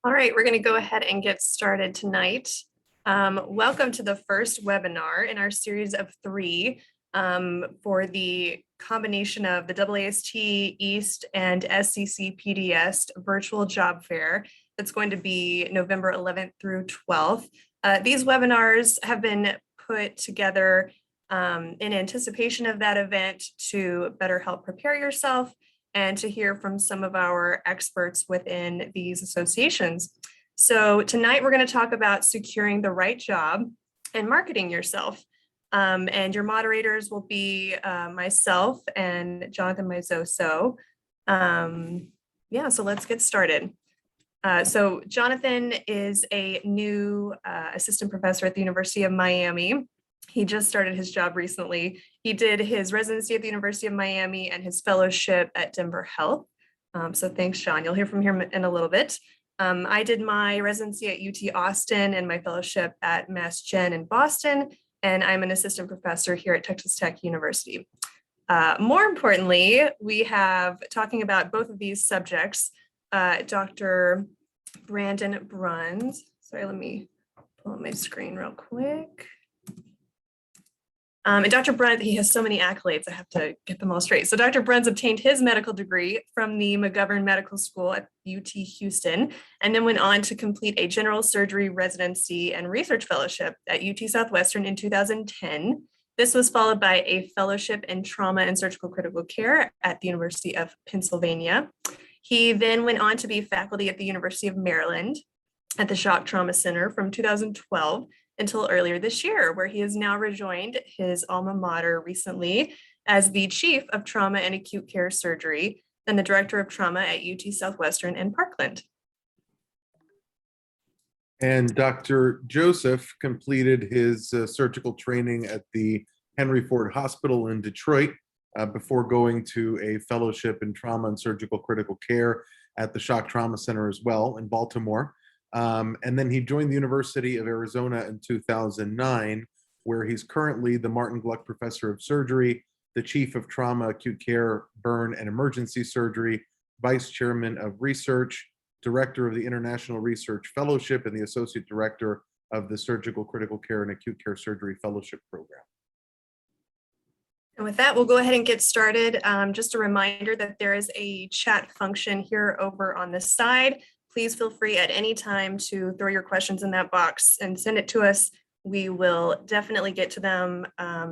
All right, we're going to go ahead and get started tonight. Welcome to the first webinar in our series of three for the combination of the AAST East and SCC PDS virtual job fair that's going to be November 11th through 12th. These webinars have been put together in anticipation of that event to better help prepare yourself and to hear from some of our experts within these associations. So tonight we're going to talk about securing the right job and marketing yourself. And your moderators will be myself and Jonathan Meizoso. So let's get started. So Jonathan is a new assistant professor at the University of Miami. He just started his job recently. He did his residency at the University of Miami and his fellowship at Denver Health. So thanks, Sean. You'll hear from him in a little bit. I did my residency at UT Austin and my fellowship at Mass Gen in Boston, and I'm an assistant professor here at Texas Tech University. More importantly, we have, talking about both of these subjects, Dr. Brandon Bruns. Sorry, let me pull up my screen real quick. And Dr. Bruns, he has so many accolades, I have to get them all straight. So Dr. Bruns obtained his medical degree from the McGovern Medical School at UT Houston, and then went on to complete a general surgery residency and research fellowship at UT Southwestern in 2010. This was followed by a fellowship in trauma and surgical critical care at the University of Pennsylvania. He then went on to be faculty at the University of Maryland at the Shock Trauma Center from 2012 until earlier this year, where he has now rejoined his alma mater recently as the Chief of Trauma and Acute Care Surgery and the Director of Trauma at UT Southwestern in Parkland. And Dr. Joseph completed his surgical training at the Henry Ford Hospital in Detroit before going to a fellowship in trauma and surgical critical care at the Shock Trauma Center as well in Baltimore. And then he joined the University of Arizona in 2009, where he's currently the Martin Gluck Professor of Surgery, the Chief of Trauma, Acute Care, Burn, and Emergency Surgery, Vice Chairman of Research, Director of the International Research Fellowship, and the Associate Director of the Surgical Critical Care and Acute Care Surgery Fellowship Program. And with that, we'll go ahead and get started. Just a reminder that there is a chat function here over on this side. Please feel free at any time to throw your questions in that box and send it to us. We will definitely get to them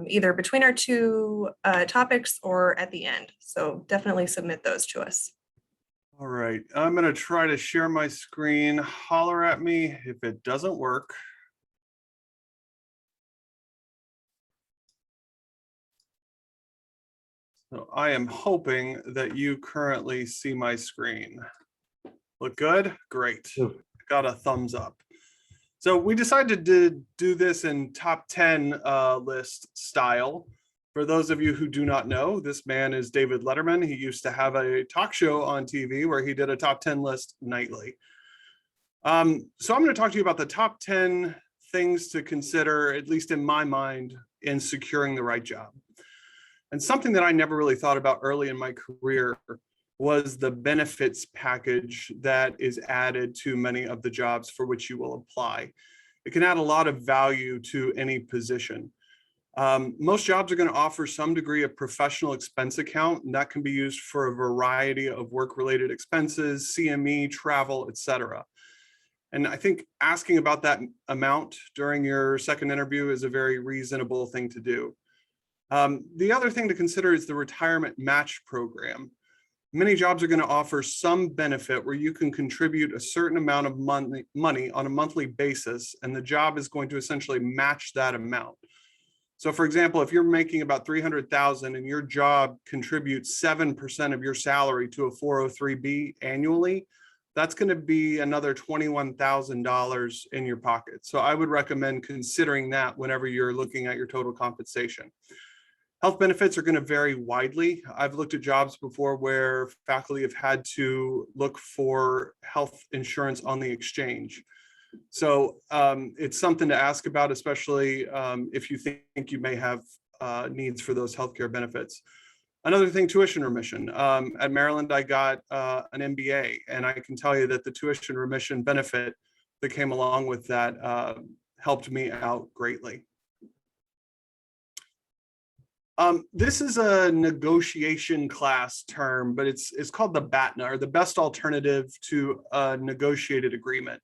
either between our two topics or at the end. So definitely submit those to us. All right, I'm going to try to share my screen. Holler at me if it doesn't work. So I am hoping that you currently see my screen. Look good? Great. Got a thumbs up. So we decided to do this in top 10 list style. For those of you who do not know, this man is David Letterman. He used to have a talk show on TV where he did a top 10 list nightly. So I'm going to talk to you about the top 10 things to consider, at least in my mind, in securing the right job. And something that I never really thought about early in my career was the benefits package that is added to many of the jobs for which you will apply. It can add a lot of value to any position. Most jobs are going to offer some degree of professional expense account, and that can be used for a variety of work-related expenses, CME, travel, etc. And I think asking about that amount during your second interview is a very reasonable thing to do. The other thing to consider is the retirement match program. Many jobs are going to offer some benefit where you can contribute a certain amount of money on a monthly basis, and the job is going to essentially match that amount. So for example, if you're making about $300,000 and your job contributes 7% of your salary to a 403B annually, that's going to be another $21,000 in your pocket. So I would recommend considering that whenever you're looking at your total compensation. Health benefits are going to vary widely. I've looked at jobs before where faculty have had to look for health insurance on the exchange. So it's something to ask about, especially if you think you may have needs for those healthcare benefits. Another thing, tuition remission. At Maryland, I got an MBA, and I can tell you that the tuition remission benefit that came along with that helped me out greatly. This is a negotiation class term, but it's called the Batna, or the best alternative to a negotiated agreement.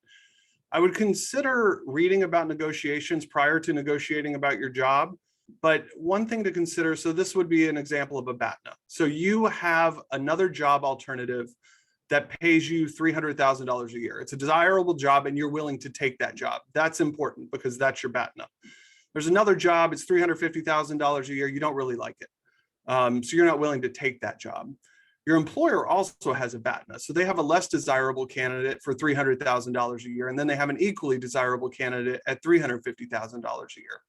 I would consider reading about negotiations prior to negotiating about your job. But one thing to consider, so this would be an example of a Batna. So you have another job alternative that pays you $300,000 a year. It's a desirable job and you're willing to take that job. That's important because that's your Batna. There's another job, it's $350,000 a year. You don't really like it. So you're not willing to take that job. Your employer also has a Batna. So they have a less desirable candidate for $300,000 a year. And then they have an equally desirable candidate at $350,000 a year.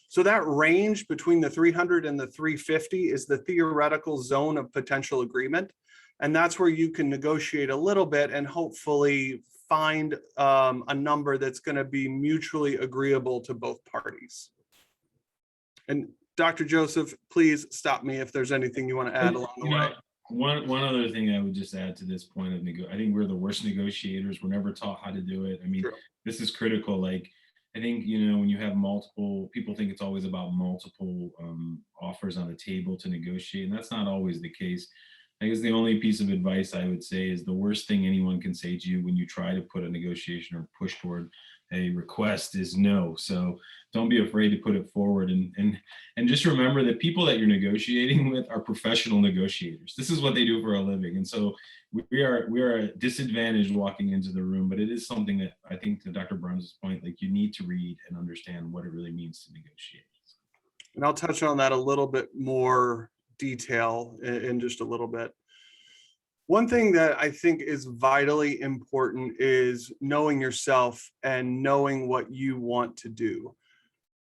So that range between the 300 and the 350 is the theoretical zone of potential agreement. And that's where you can negotiate a little bit and hopefully find a number that's going to be mutually agreeable to both parties. And Dr. Joseph, please stop me if there's anything you want to add along the way. One other thing I would just add to this point of I think we're the worst negotiators. We're never taught how to do it. I mean, This is critical. Like, I think, when you have multiple, people think it's always about multiple offers on the table to negotiate, and that's not always the case. I guess the only piece of advice I would say is the worst thing anyone can say to you when you try to put a negotiation or push toward a request is no. So don't be afraid to put it forward, and just remember that people that you're negotiating with are professional negotiators. This is what they do for a living. And so we are disadvantaged walking into the room, but it is something that I think, to Dr. Bruns' point, like, you need to read and understand what it really means to negotiate. And I'll touch on that a little bit more detail in just a little bit. One thing that I think is vitally important is knowing yourself and knowing what you want to do.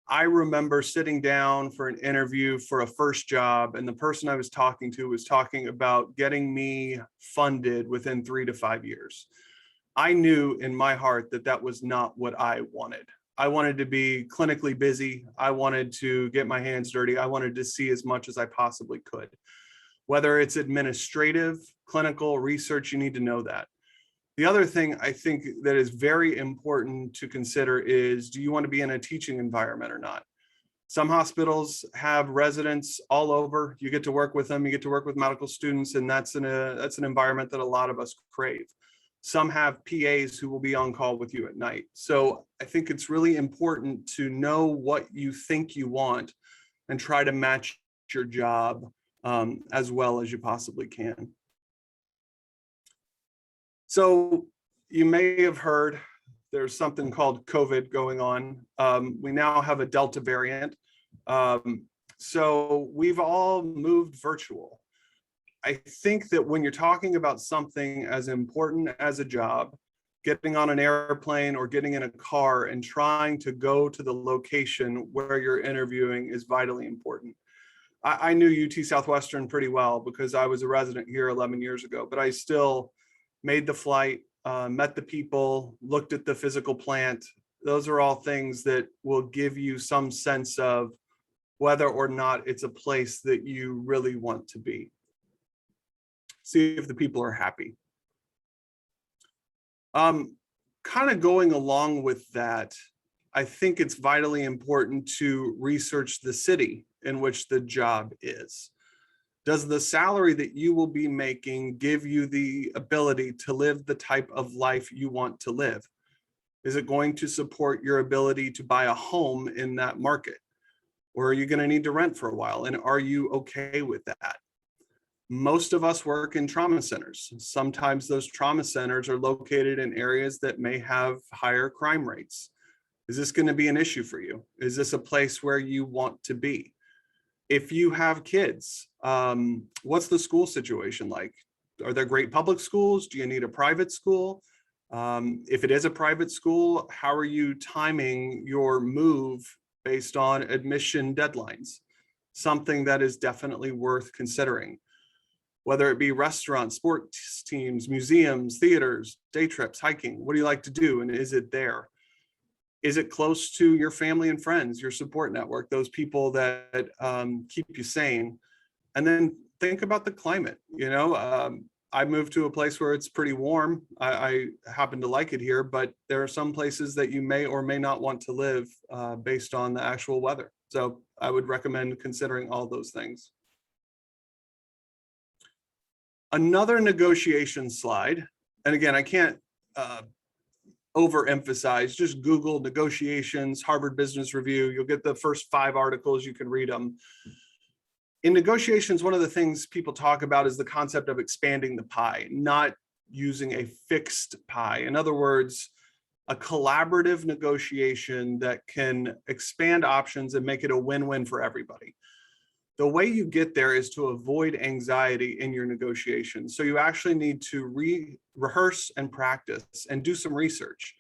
I remember sitting down for an interview for a first job, and the person I was talking to was talking about getting me funded within 3 to 5 years. I knew in my heart that that was not what I wanted. I wanted to be clinically busy. I wanted to get my hands dirty. I wanted to see as much as I possibly could. Whether it's administrative, clinical, research, you need to know that. The other thing I think that is very important to consider is, do you want to be in a teaching environment or not? Some hospitals have residents all over. You get to work with them. You get to work with medical students, and that's an environment that a lot of us crave. Some have PAs who will be on call with you at night. So I think it's really important to know what you think you want and try to match your job as well as you possibly can. So you may have heard there's something called COVID going on. We now have a Delta variant. So we've all moved virtual. I think that when you're talking about something as important as a job, getting on an airplane or getting in a car and trying to go to the location where you're interviewing is vitally important. I knew UT Southwestern pretty well because I was a resident here 11 years ago, but I still made the flight, met the people, looked at the physical plant. Those are all things that will give you some sense of whether or not it's a place that you really want to be. See if the people are happy. Kind of going along with that, I think it's vitally important to research the city in which the job is. Does the salary that you will be making give you the ability to live the type of life you want to live? Is it going to support your ability to buy a home in that market? Or are you going to need to rent for a while? And are you okay with that? Most of us work in trauma centers. Sometimes those trauma centers are located in areas that may have higher crime rates. Is this going to be an issue for you? Is this a place where you want to be? If you have kids, what's the school situation like? Are there great public schools? Do you need a private school? If it is a private school, how are you timing your move based on admission deadlines? Something that is definitely worth considering. Whether it be restaurants, sports teams, museums, theaters, day trips, hiking, what do you like to do? And is it there? Is it close to your family and friends, your support network, those people that keep you sane? And then think about the climate. I moved to a place where it's pretty warm. I happen to like it here, but there are some places that you may or may not want to live based on the actual weather. So I would recommend considering all those things. Another negotiation slide, and again, I can't overemphasize, just Google negotiations, Harvard Business Review. You'll get the first 5 articles, you can read them. In negotiations, one of the things people talk about is the concept of expanding the pie, not using a fixed pie. In other words, a collaborative negotiation that can expand options and make it a win-win for everybody. The way you get there is to avoid anxiety in your negotiations. So you actually need to rehearse and practice and do some research.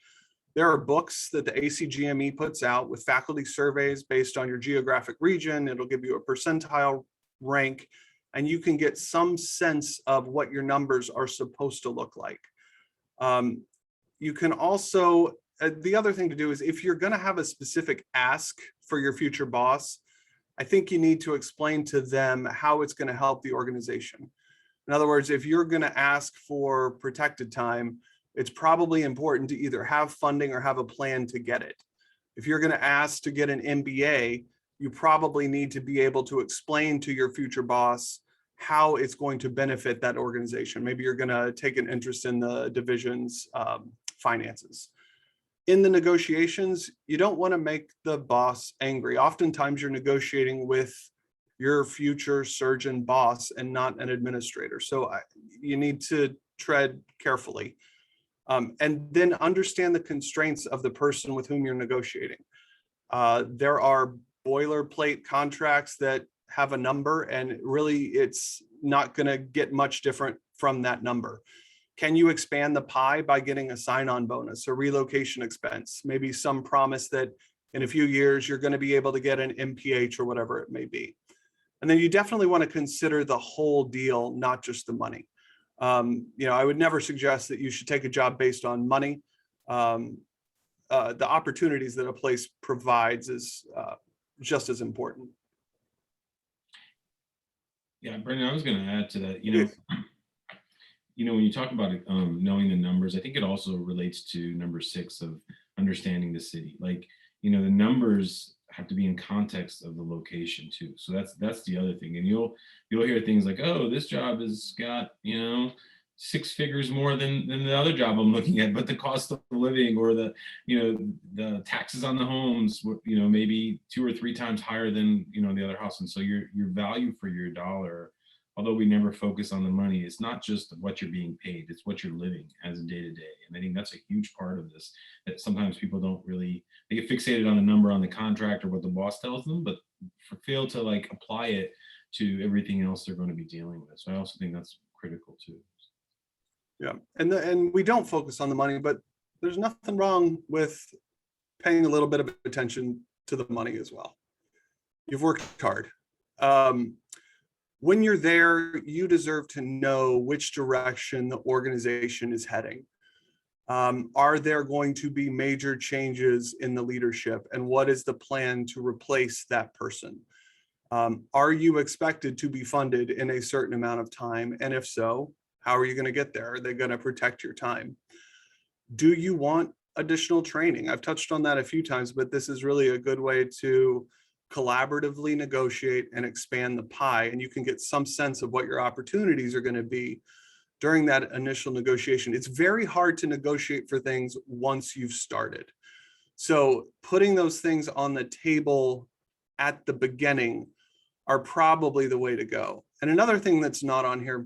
There are books that the ACGME puts out with faculty surveys based on your geographic region. It'll give you a percentile rank, and you can get some sense of what your numbers are supposed to look like. You can also, the other thing to do is if you're going to have a specific ask for your future boss, I think you need to explain to them how it's going to help the organization. In other words, if you're going to ask for protected time, it's probably important to either have funding or have a plan to get it. If you're going to ask to get an MBA, you probably need to be able to explain to your future boss how it's going to benefit that organization. Maybe you're going to take an interest in the division's finances. In the negotiations, you don't want to make the boss angry. Oftentimes you're negotiating with your future surgeon boss and not an administrator. So you need to tread carefully. And then understand the constraints of the person with whom you're negotiating. There are boilerplate contracts that have a number, and really it's not going to get much different from that number. Can you expand the pie by getting a sign-on bonus, a relocation expense, maybe some promise that in a few years you're going to be able to get an MPH or whatever it may be? And then you definitely want to consider the whole deal, not just the money. I would never suggest that you should take a job based on money. The opportunities that a place provides is just as important. Yeah, Brendan, I was going to add to that. When you talk about knowing the numbers, I think it also relates to number 6 of understanding the city. The numbers have to be in context of the location too. So that's the other thing. And you'll hear things like, oh, this job has got 6 figures more than the other job I'm looking at, but the cost of living or the taxes on the homes, maybe 2 or 3 times higher than the other house. And so your value for your dollar, although we never focus on the money, it's not just what you're being paid, it's what you're living as a day-to-day. And I think that's a huge part of this, that sometimes people don't really, they get fixated on the number on the contract or what the boss tells them, but fail to apply it to everything else they're going to be dealing with. So I also think that's critical too. Yeah, and we don't focus on the money, but there's nothing wrong with paying a little bit of attention to the money as well. You've worked hard. When you're there, you deserve to know which direction the organization is heading. Are there going to be major changes in the leadership, and what is the plan to replace that person? Are you expected to be funded in a certain amount of time? And if so, how are you going to get there? Are they going to protect your time? Do you want additional training? I've touched on that a few times, but this is really a good way to collaboratively negotiate and expand the pie, and you can get some sense of what your opportunities are going to be during that initial negotiation. It's very hard to negotiate for things once you've started. So putting those things on the table at the beginning are probably the way to go. And another thing that's not on here,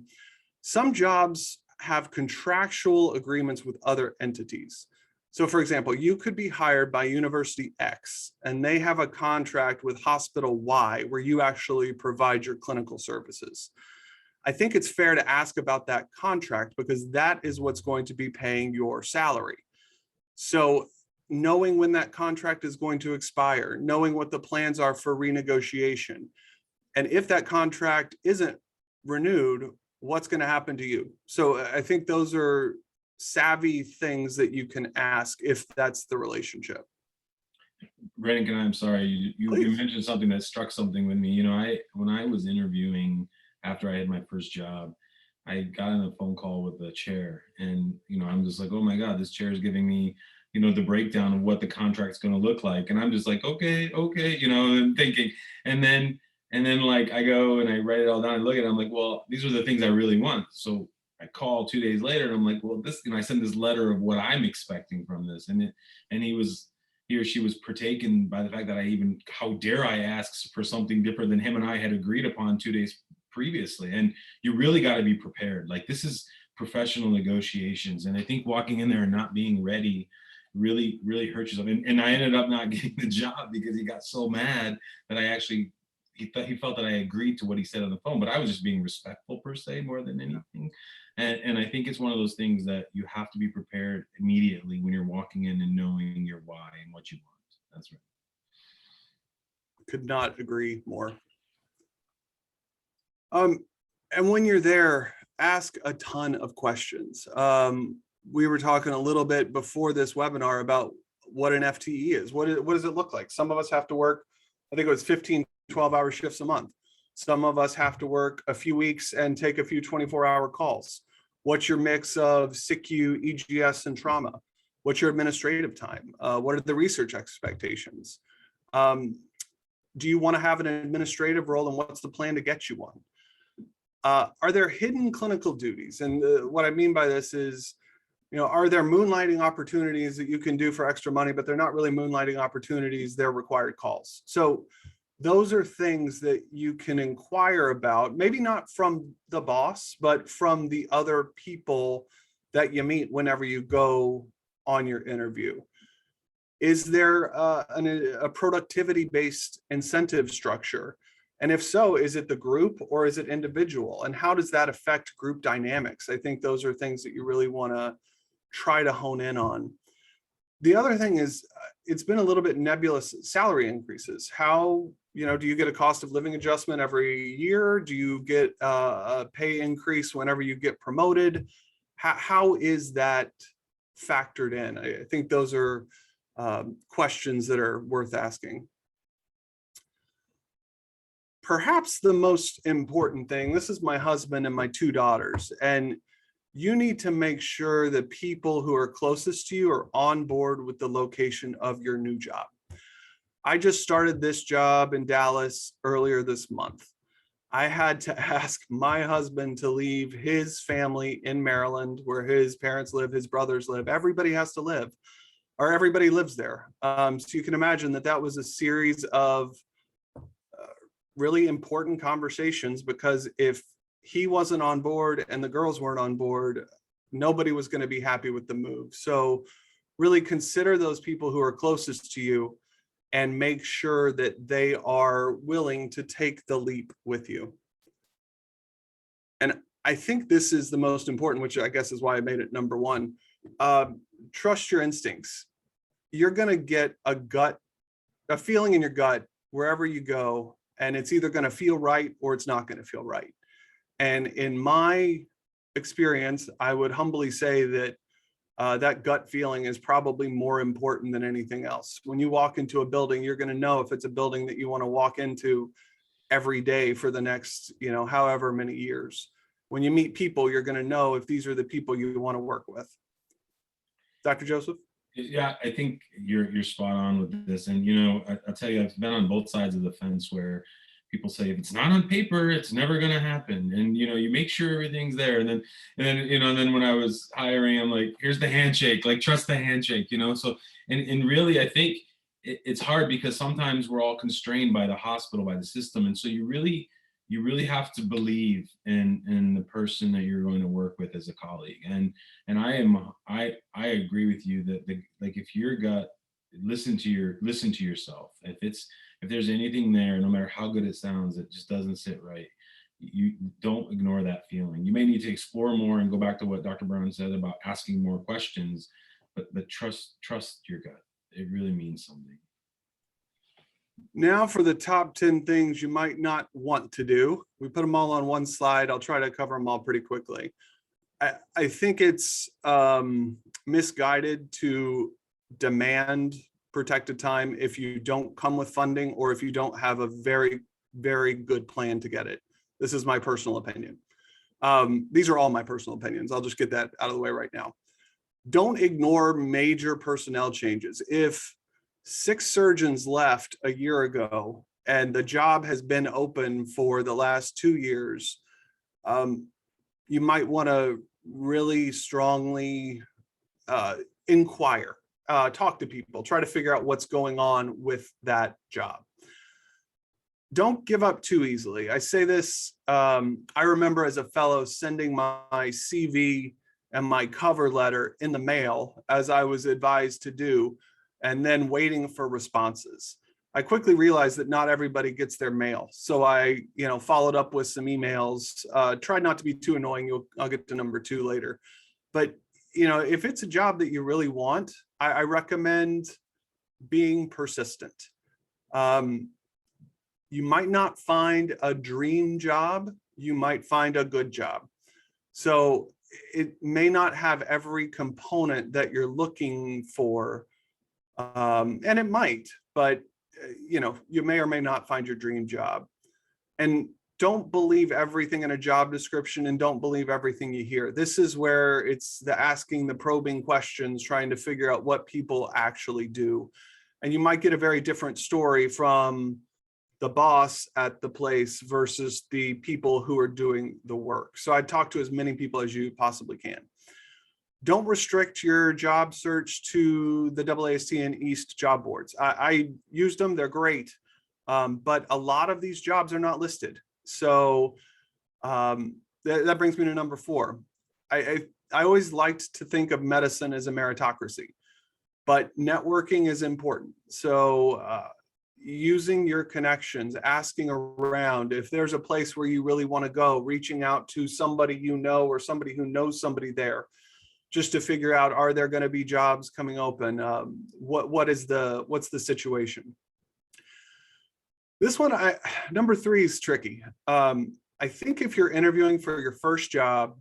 some jobs have contractual agreements with other entities. So for example, you could be hired by University X and they have a contract with Hospital Y where you actually provide your clinical services. I think it's fair to ask about that contract because that is what's going to be paying your salary. So knowing when that contract is going to expire, knowing what the plans are for renegotiation, and if that contract isn't renewed, what's going to happen to you? So I think those are savvy things that you can ask if that's the relationship. Brendan, I'm sorry, you mentioned something that struck something with me. When I was interviewing after I had my first job, I got on a phone call with the chair, and I'm just like, oh my God, this chair is giving me the breakdown of what the contract's going to look like, and I'm just like, okay, and thinking, and then like I go and I write it all down and look at it, I'm like, well, these are the things I really want. So I call 2 days later and I'm like, well, this, I send this letter of what I'm expecting from this, and he or she was partaken by the fact that how dare I ask for something different than him and I had agreed upon 2 days previously. And you really got to be prepared. Like, this is professional negotiations, and I think walking in there and not being ready really hurts yourself. And I ended up not getting the job because he got so mad that he felt that I agreed to what he said on the phone, but I was just being respectful per se more than anything. And I think it's one of those things that you have to be prepared immediately when you're walking in and knowing your why and what you want. That's right. Could not agree more. And when you're there, ask a ton of questions. We were talking a little bit before this webinar about what an FTE is. What does it look like? Some of us have to work, I think it was 15, 12-hour shifts a month. Some of us have to work a few weeks and take a few 24-hour calls. What's your mix of SICU, EGS, and trauma? What's your administrative time? What are the research expectations? Do you want to have an administrative role, and what's the plan to get you one? Are there hidden clinical duties? And what I mean by this is, are there moonlighting opportunities that you can do for extra money, but they're not really moonlighting opportunities, they're required calls. So those are things that you can inquire about, maybe not from the boss, but from the other people that you meet whenever you go on your interview. Is there a productivity-based incentive structure? And if so, is it the group or is it individual? And how does that affect group dynamics? I think those are things that you really want to try to hone in on. The other thing is, it's been a little bit nebulous, salary increases. How, do you get a cost of living adjustment every year? Do you get a pay increase whenever you get promoted? How is that factored in? I think those are questions that are worth asking. Perhaps the most important thing, this is my husband and my 2 daughters, and you need to make sure that people who are closest to you are on board with the location of your new job. I just started this job in Dallas earlier this month. I had to ask my husband to leave his family in Maryland, where his parents live, his brothers live. Everybody has to live, or everybody lives there. So you can imagine that was a series of really important conversations, because if he wasn't on board and the girls weren't on board, nobody was going to be happy with the move. So really consider those people who are closest to you and make sure that they are willing to take the leap with you. And I think this is the most important, which I guess is why I made it number 1. Trust your instincts. You're going to get a feeling in your gut wherever you go, and it's either going to feel right or it's not going to feel right. And in my experience, I would humbly say that that gut feeling is probably more important than anything else. When you walk into a building, you're going to know if it's a building that you want to walk into every day for the next, however many years. When you meet people, you're going to know if these are the people you want to work with. Dr. Joseph? Yeah, I think you're spot on with this. And, I'll tell you, I've been on both sides of the fence where people say, if it's not on paper, it's never going to happen. And, you make sure everything's there. And then when I was hiring, I'm like, here's the handshake, like, trust the handshake, So, and really, I think it's hard because sometimes we're all constrained by the hospital, by the system. And so you really have to believe in the person that you're going to work with as a colleague. And I agree with you that if your gut, listen to yourself. If there's anything there, no matter how good it sounds, it just doesn't sit right, you don't ignore that feeling. You may need to explore more and go back to what Dr. Brown said about asking more questions, but trust your gut. It really means something. Now for the top 10 things you might not want to do. We put them all on one slide. I'll try to cover them all pretty quickly. I think it's misguided to demand protected time if you don't come with funding or if you don't have a very, very good plan to get it. This is my personal opinion. These are all my personal opinions. I'll just get that out of the way right now. Don't ignore major personnel changes. If 6 surgeons left a year ago and the job has been open for the last 2 years, you might want to really strongly inquire, talk to people, try to figure out what's going on with that job. Don't give up too easily. I say this, I remember as a fellow sending my CV and my cover letter in the mail, as I was advised to do, and then waiting for responses. I quickly realized that not everybody gets their mail. So I, followed up with some emails, tried not to be too annoying. I'll get to number 2 later. But, if it's a job that you really want, I recommend being persistent. You might not find a dream job, you might find a good job. So it may not have every component that you're looking for, and it might, but you may or may not find your dream job. And don't believe everything in a job description, and don't believe everything you hear. This is where it's the asking the probing questions, trying to figure out what people actually do. And you might get a very different story from the boss at the place versus the people who are doing the work. So I'd talk to as many people as you possibly can. Don't restrict your job search to the AAST and East job boards. I used them, they're great. But a lot of these jobs are not listed. So that brings me to number 4. I always liked to think of medicine as a meritocracy, but networking is important. So using your connections, asking around, if there's a place where you really want to go, reaching out to somebody or somebody who knows somebody there, just to figure out, are there going to be jobs coming open? What's the situation? This one, number 3 is tricky. I think if you're interviewing for your first job,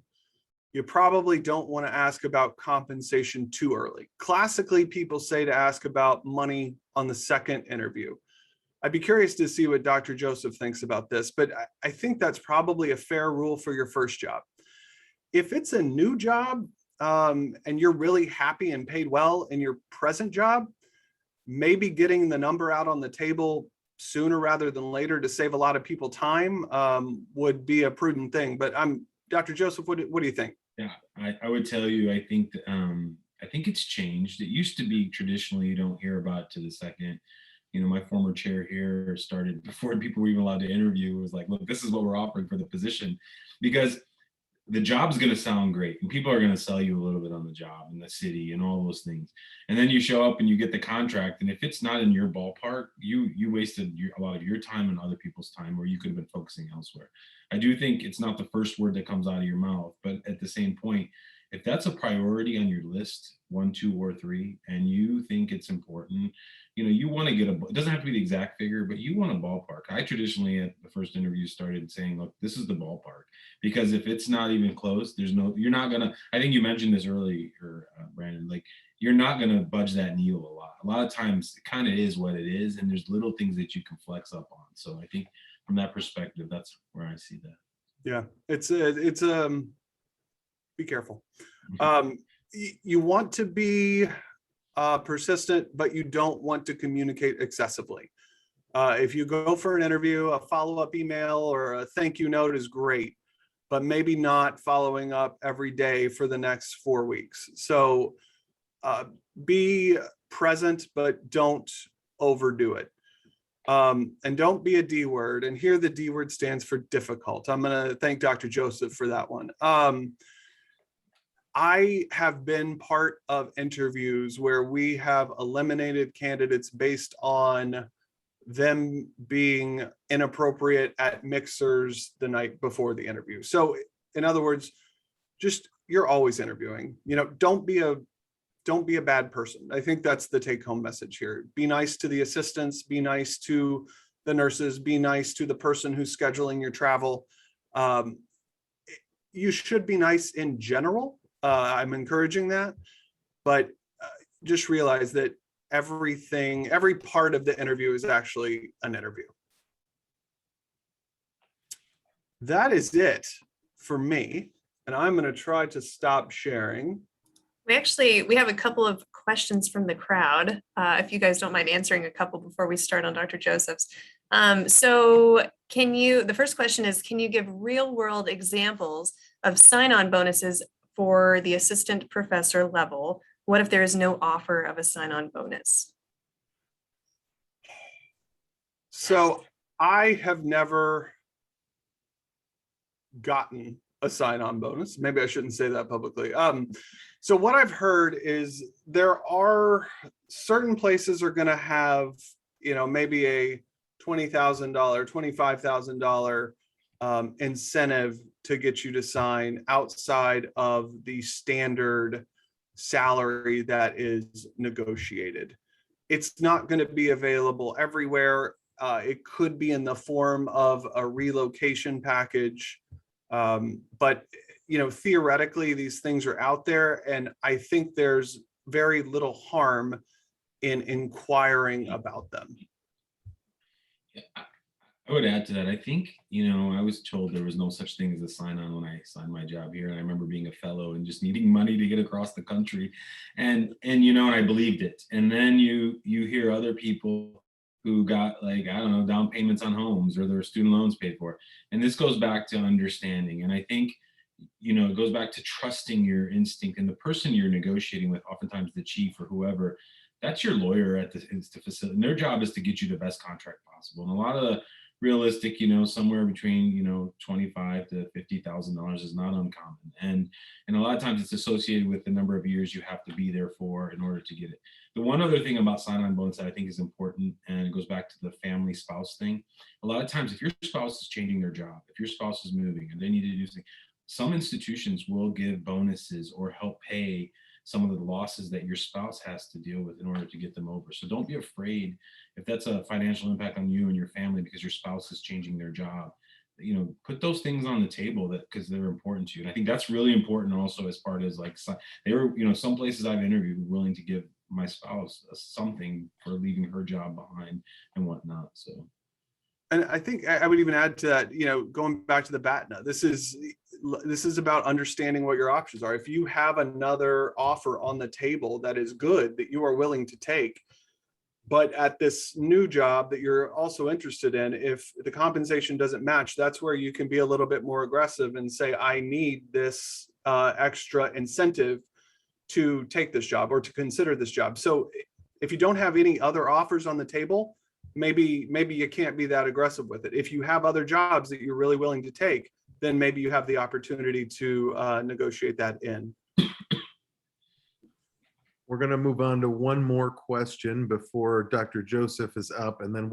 you probably don't want to ask about compensation too early. Classically, people say to ask about money on the second interview. I'd be curious to see what Dr. Joseph thinks about this, but I think that's probably a fair rule for your first job. If it's a new job and you're really happy and paid well in your present job, maybe getting the number out on the table sooner rather than later to save a lot of people time would be a prudent thing. But Dr. Joseph, what do you think? Yeah, I would tell you, I think it's changed. It used to be traditionally you don't hear about to the second. My former chair here started before people were even allowed to interview. It was like, look, this is what we're offering for the position, because the job's going to sound great and people are going to sell you a little bit on the job and the city and all those things. And then you show up and you get the contract. And if it's not in your ballpark, you wasted a lot of your time and other people's time where you could have been focusing elsewhere. I do think it's not the first word that comes out of your mouth, but at the same point, if that's a priority on your list, 1, 2, or 3, and you think it's important, you want to get it doesn't have to be the exact figure, but you want a ballpark. I traditionally at the first interview started saying, look, this is the ballpark, because if it's not even close, you're not going to, I think you mentioned this earlier, Brandon, like you're not going to budge that needle a lot. A lot of times it kind of is what it is. And there's little things that you can flex up on. So I think from that perspective, that's where I see that. Yeah, it's be careful. You want to be persistent, but you don't want to communicate excessively. If you go for an interview, a follow-up email or a thank you note is great, but maybe not following up every day for the next 4 weeks. So be present, but don't overdo it. And don't be a D word. And here the D word stands for difficult. I'm going to thank Dr. Joseph for that one. I have been part of interviews where we have eliminated candidates based on them being inappropriate at mixers the night before the interview. So in other words, you're always interviewing, don't be a bad person. I think that's the take home message here. Be nice to the assistants, be nice to the nurses, be nice to the person who's scheduling your travel. You should be nice in general. I'm encouraging that, but just realize that every part of the interview is actually an interview. That is it for me. And I'm going to try to stop sharing. We have a couple of questions from the crowd. If you guys don't mind answering a couple before we start on Dr. Joseph's. So the first question is, can you give real world examples of sign-on bonuses for the assistant professor level? What if there is no offer of a sign-on bonus? So I have never gotten a sign-on bonus. Maybe I shouldn't say that publicly. So what I've heard is there are certain places are going to have, maybe a $20,000, $25,000 incentive to get you to sign outside of the standard salary that is negotiated. It's not going to be available everywhere. It could be in the form of a relocation package. But theoretically, these things are out there, and I think there's very little harm in inquiring about them. Yeah, I would add to that. I think, I was told there was no such thing as a sign-on when I signed my job here. And I remember being a fellow and just needing money to get across the country. And I believed it. And then you hear other people who got down payments on homes or their student loans paid for. And this goes back to understanding. And I think, it goes back to trusting your instinct, and the person you're negotiating with, oftentimes the chief or whoever, that's your lawyer at the facility. And their job is to get you the best contract possible. And a lot of the realistic, somewhere between, $25,000 to $50,000 is not uncommon. And a lot of times it's associated with the number of years you have to be there for in order to get it. The one other thing about sign-on bonus that I think is important, and it goes back to the family spouse thing. A lot of times if your spouse is changing their job, if your spouse is moving and they need to do something, some institutions will give bonuses or help pay some of the losses that your spouse has to deal with in order to get them over. So don't be afraid if that's a financial impact on you and your family because your spouse is changing their job. Put those things on the table because they're important to you. And I think that's really important also as part of they were, some places I've interviewed were willing to give my spouse something for leaving her job behind and whatnot. So. And I think I would even add to that, going back to the Batna, this is about understanding what your options are. If you have another offer on the table that is good, that you are willing to take, but at this new job that you're also interested in, if the compensation doesn't match, that's where you can be a little bit more aggressive and say, I need this extra incentive to take this job or to consider this job. So if you don't have any other offers on the table, maybe you can't be that aggressive with it. If you have other jobs that you're really willing to take, then maybe you have the opportunity to negotiate that in. We're going to move on to one more question before Dr. Joseph is up, and then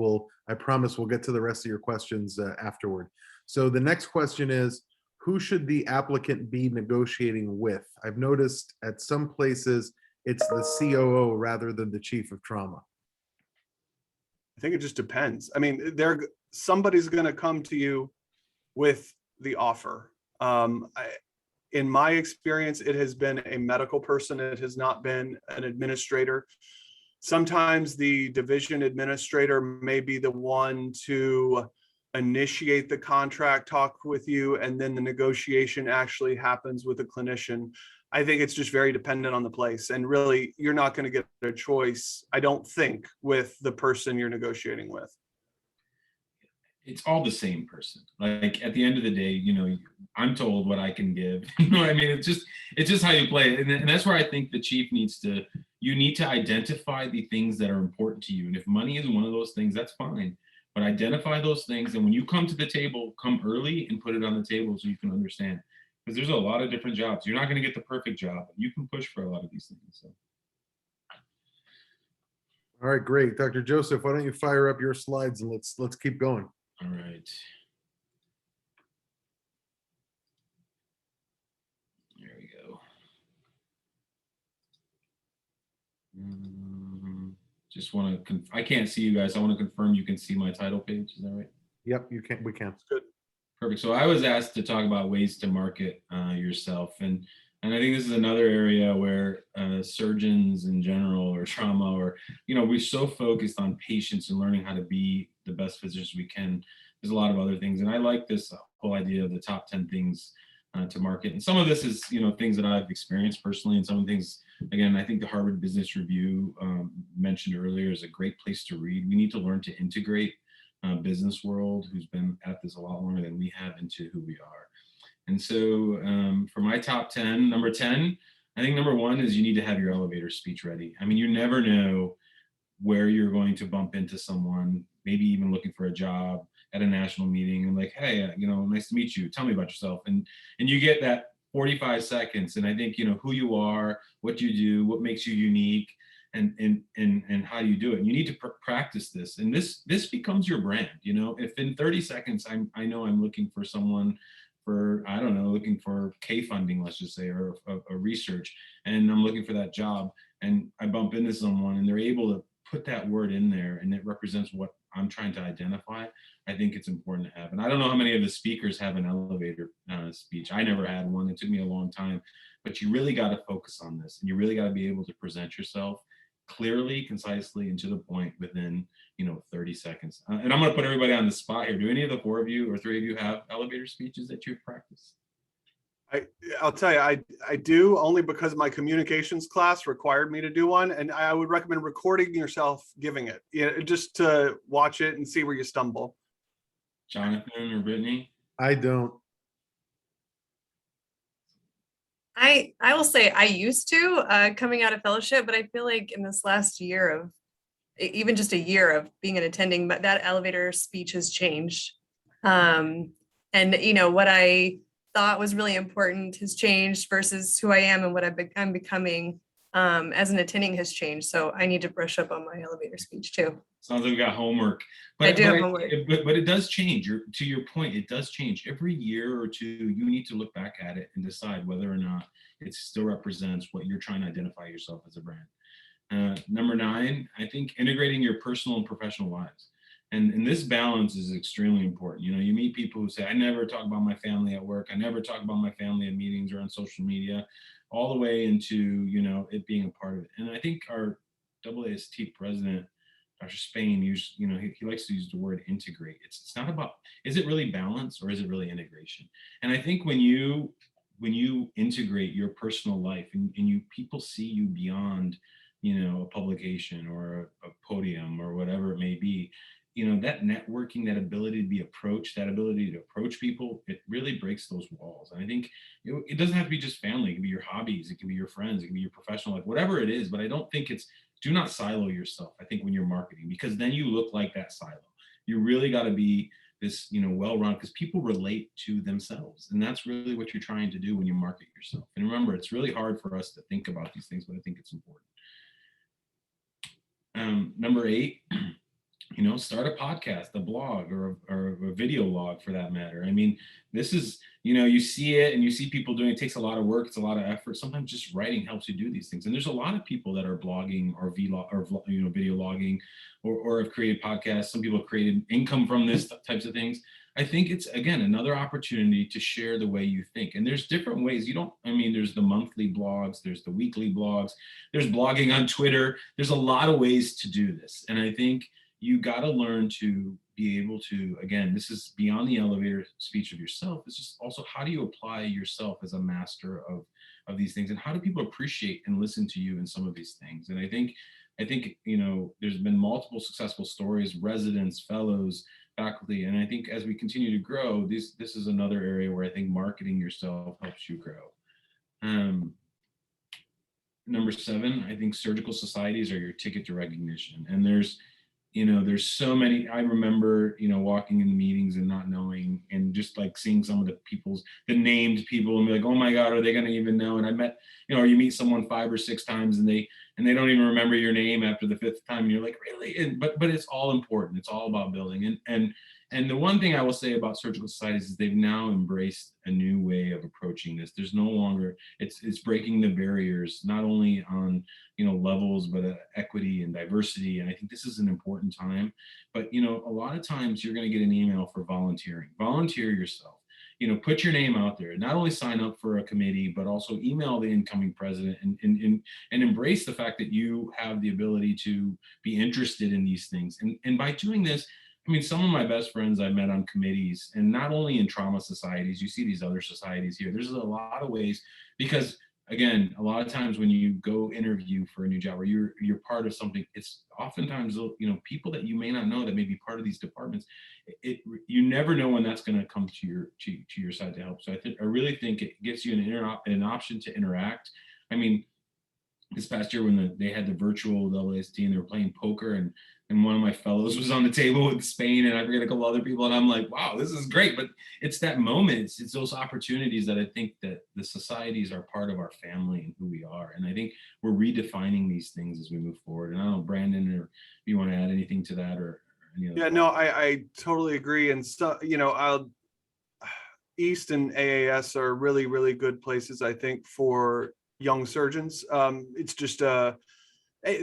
I promise we'll get to the rest of your questions afterward. So the next question is, who should the applicant be negotiating with? I've noticed at some places it's the COO rather than the chief of trauma. I think it just depends. I mean, somebody's going to come to you with the offer. In my experience, it has been a medical person. It has not been an administrator. Sometimes the division administrator may be the one to initiate the contract talk with you, and then the negotiation actually happens with a clinician. I think it's just very dependent on the place. And really, you're not going to get a choice, I don't think, with the person you're negotiating with. It's all the same person. Like at the end of the day, I'm told what I can give. You know what I mean? It's just how you play it. And that's where I think the chief you need to identify the things that are important to you. And if money is one of those things, that's fine. But identify those things. And when you come to the table, come early and put it on the table so you can understand. Because there's a lot of different jobs. You're not going to get the perfect job. You can push for a lot of these things. So. All right, great. Dr. Joseph, why don't you fire up your slides and let's keep going. All right. There we go. Just want to, I can't see you guys. I want to confirm you can see my title page. Is that right? Yep, we can. Good. Perfect. So I was asked to talk about ways to market yourself. And I think this is another area where surgeons in general or trauma or, we're so focused on patients and learning how to be the best physicians we can there's a lot of other things. And I like this whole idea of the top 10 things to market. And some of this is, things that I've experienced personally, and some of the things, again, I think the Harvard Business Review mentioned earlier is a great place to read. We need to learn to integrate business world, who's been at this a lot longer than we have, into who we are. And so for my top 10, number 10, I think number 1 is you need to have your elevator speech ready. I mean, you never know where you're going to bump into someone, maybe even looking for a job at a national meeting, and like, hey, nice to meet you. Tell me about yourself. And you get that 45 seconds. And I think, who you are, what you do, what makes you unique, and how you do it. And you need to practice this. And this becomes your brand. If in 30 seconds, I know I'm looking for someone for, I don't know, looking for K funding, let's just say, or a research, and I'm looking for that job, and I bump into someone and they're able to put that word in there and it represents what I'm trying to identify, I think it's important to have. And I don't know how many of the speakers have an elevator speech. I never had one. It took me a long time, but you really got to focus on this, and you really got to be able to present yourself clearly, concisely, and to the point within 30 seconds. And I'm going to put everybody on the spot here. Do any of the 4 of you or 3 of you have elevator speeches that you've practiced? I'll tell you, I do, only because my communications class required me to do one, and I would recommend recording yourself giving it, just to watch it and see where you stumble. Jonathan or Brittany? I don't. I will say I used to coming out of fellowship, but I feel like in this last year of, even just a year of being an attending, but that elevator speech has changed. And what I thought was really important has changed versus who I am, and what I'm becoming as an attending has changed. So I need to brush up on my elevator speech too. Sounds like we got homework. But I do have homework. But it does change. To your point, it does change. Every year or two, you need to look back at it and decide whether or not it still represents what you're trying to identify yourself as a brand. Number 9, I think integrating your personal and professional lives. And this balance is extremely important. You meet people who say, I never talk about my family at work. I never talk about my family at meetings or on social media, all the way into, it being a part of it. And I think our AAST president, Dr. Spain, he likes to use the word integrate. It's not about, is it really balance or is it really integration? And I think when you integrate your personal life and people see you beyond, a publication or a podium or whatever it may be, that networking, that ability to be approached, that ability to approach people, it really breaks those walls. And I think it doesn't have to be just family. It can be your hobbies. It can be your friends. It can be your professional life, whatever it is. But I don't think do not silo yourself, I think, when you're marketing, because then you look like that silo. You really got to be this, well-run, because people relate to themselves. And that's really what you're trying to do when you market yourself. And remember, it's really hard for us to think about these things, but I think it's important. Number 8, start a podcast, a blog, or a video log for that matter. I mean, this is, you see it and you see people doing it. It takes a lot of work. It's a lot of effort. Sometimes just writing helps you do these things. And there's a lot of people that are blogging or video logging or have created podcasts. Some people have created income from this types of things. I think it's, again, another opportunity to share the way you think. And there's different ways. There's the monthly blogs, there's the weekly blogs, there's blogging on Twitter. There's a lot of ways to do this. And I think you got to learn to be able to, again, this is beyond the elevator speech of yourself. It's just also, how do you apply yourself as a master of these things? And how do people appreciate and listen to you in some of these things? And I think, there's been multiple successful stories, residents, fellows, faculty. And I think as we continue to grow, this is another area where I think marketing yourself helps you grow. Number 7, I think surgical societies are your ticket to recognition. And there's so many. I remember, walking in meetings and not knowing, and just like seeing some of the named people and be like, oh my God, are they going to even know? And I met, or you meet someone 5 or 6 times and they don't even remember your name after the 5th time. And you're like, really? But it's all important. It's all about building. And the one thing I will say about surgical societies is they've now embraced a new way of approaching this. There's no longer, it's breaking the barriers, not only on, levels, but equity and diversity. And I think this is an important time. But, a lot of times you're going to get an email for volunteering. Volunteer yourself. Put your name out there. Not only sign up for a committee, but also email the incoming president and embrace the fact that you have the ability to be interested in these things. And by doing this, I mean, some of my best friends I met on committees, and not only in trauma societies, you see these other societies here. There's a lot of ways, because again, a lot of times when you go interview for a new job or you're part of something, it's oftentimes, you know, people that you may not know that may be part of these departments. You never know when that's going to come to your side to help. So I really think it gives you an option to interact. I mean, this past year when they had the virtual AAST and they were playing poker, and one of my fellows was on the table with Spain, and I forget a couple other people, and I'm like, wow, this is great. But it's that moment, it's those opportunities that I think that the societies are part of our family and who we are. And I think we're redefining these things as we move forward. And I don't know, Brandon, or if you want to add anything to that, or any other Yeah, no, I totally agree. And so, you know, East and AAS are really, really good places, I think, for young surgeons. It's just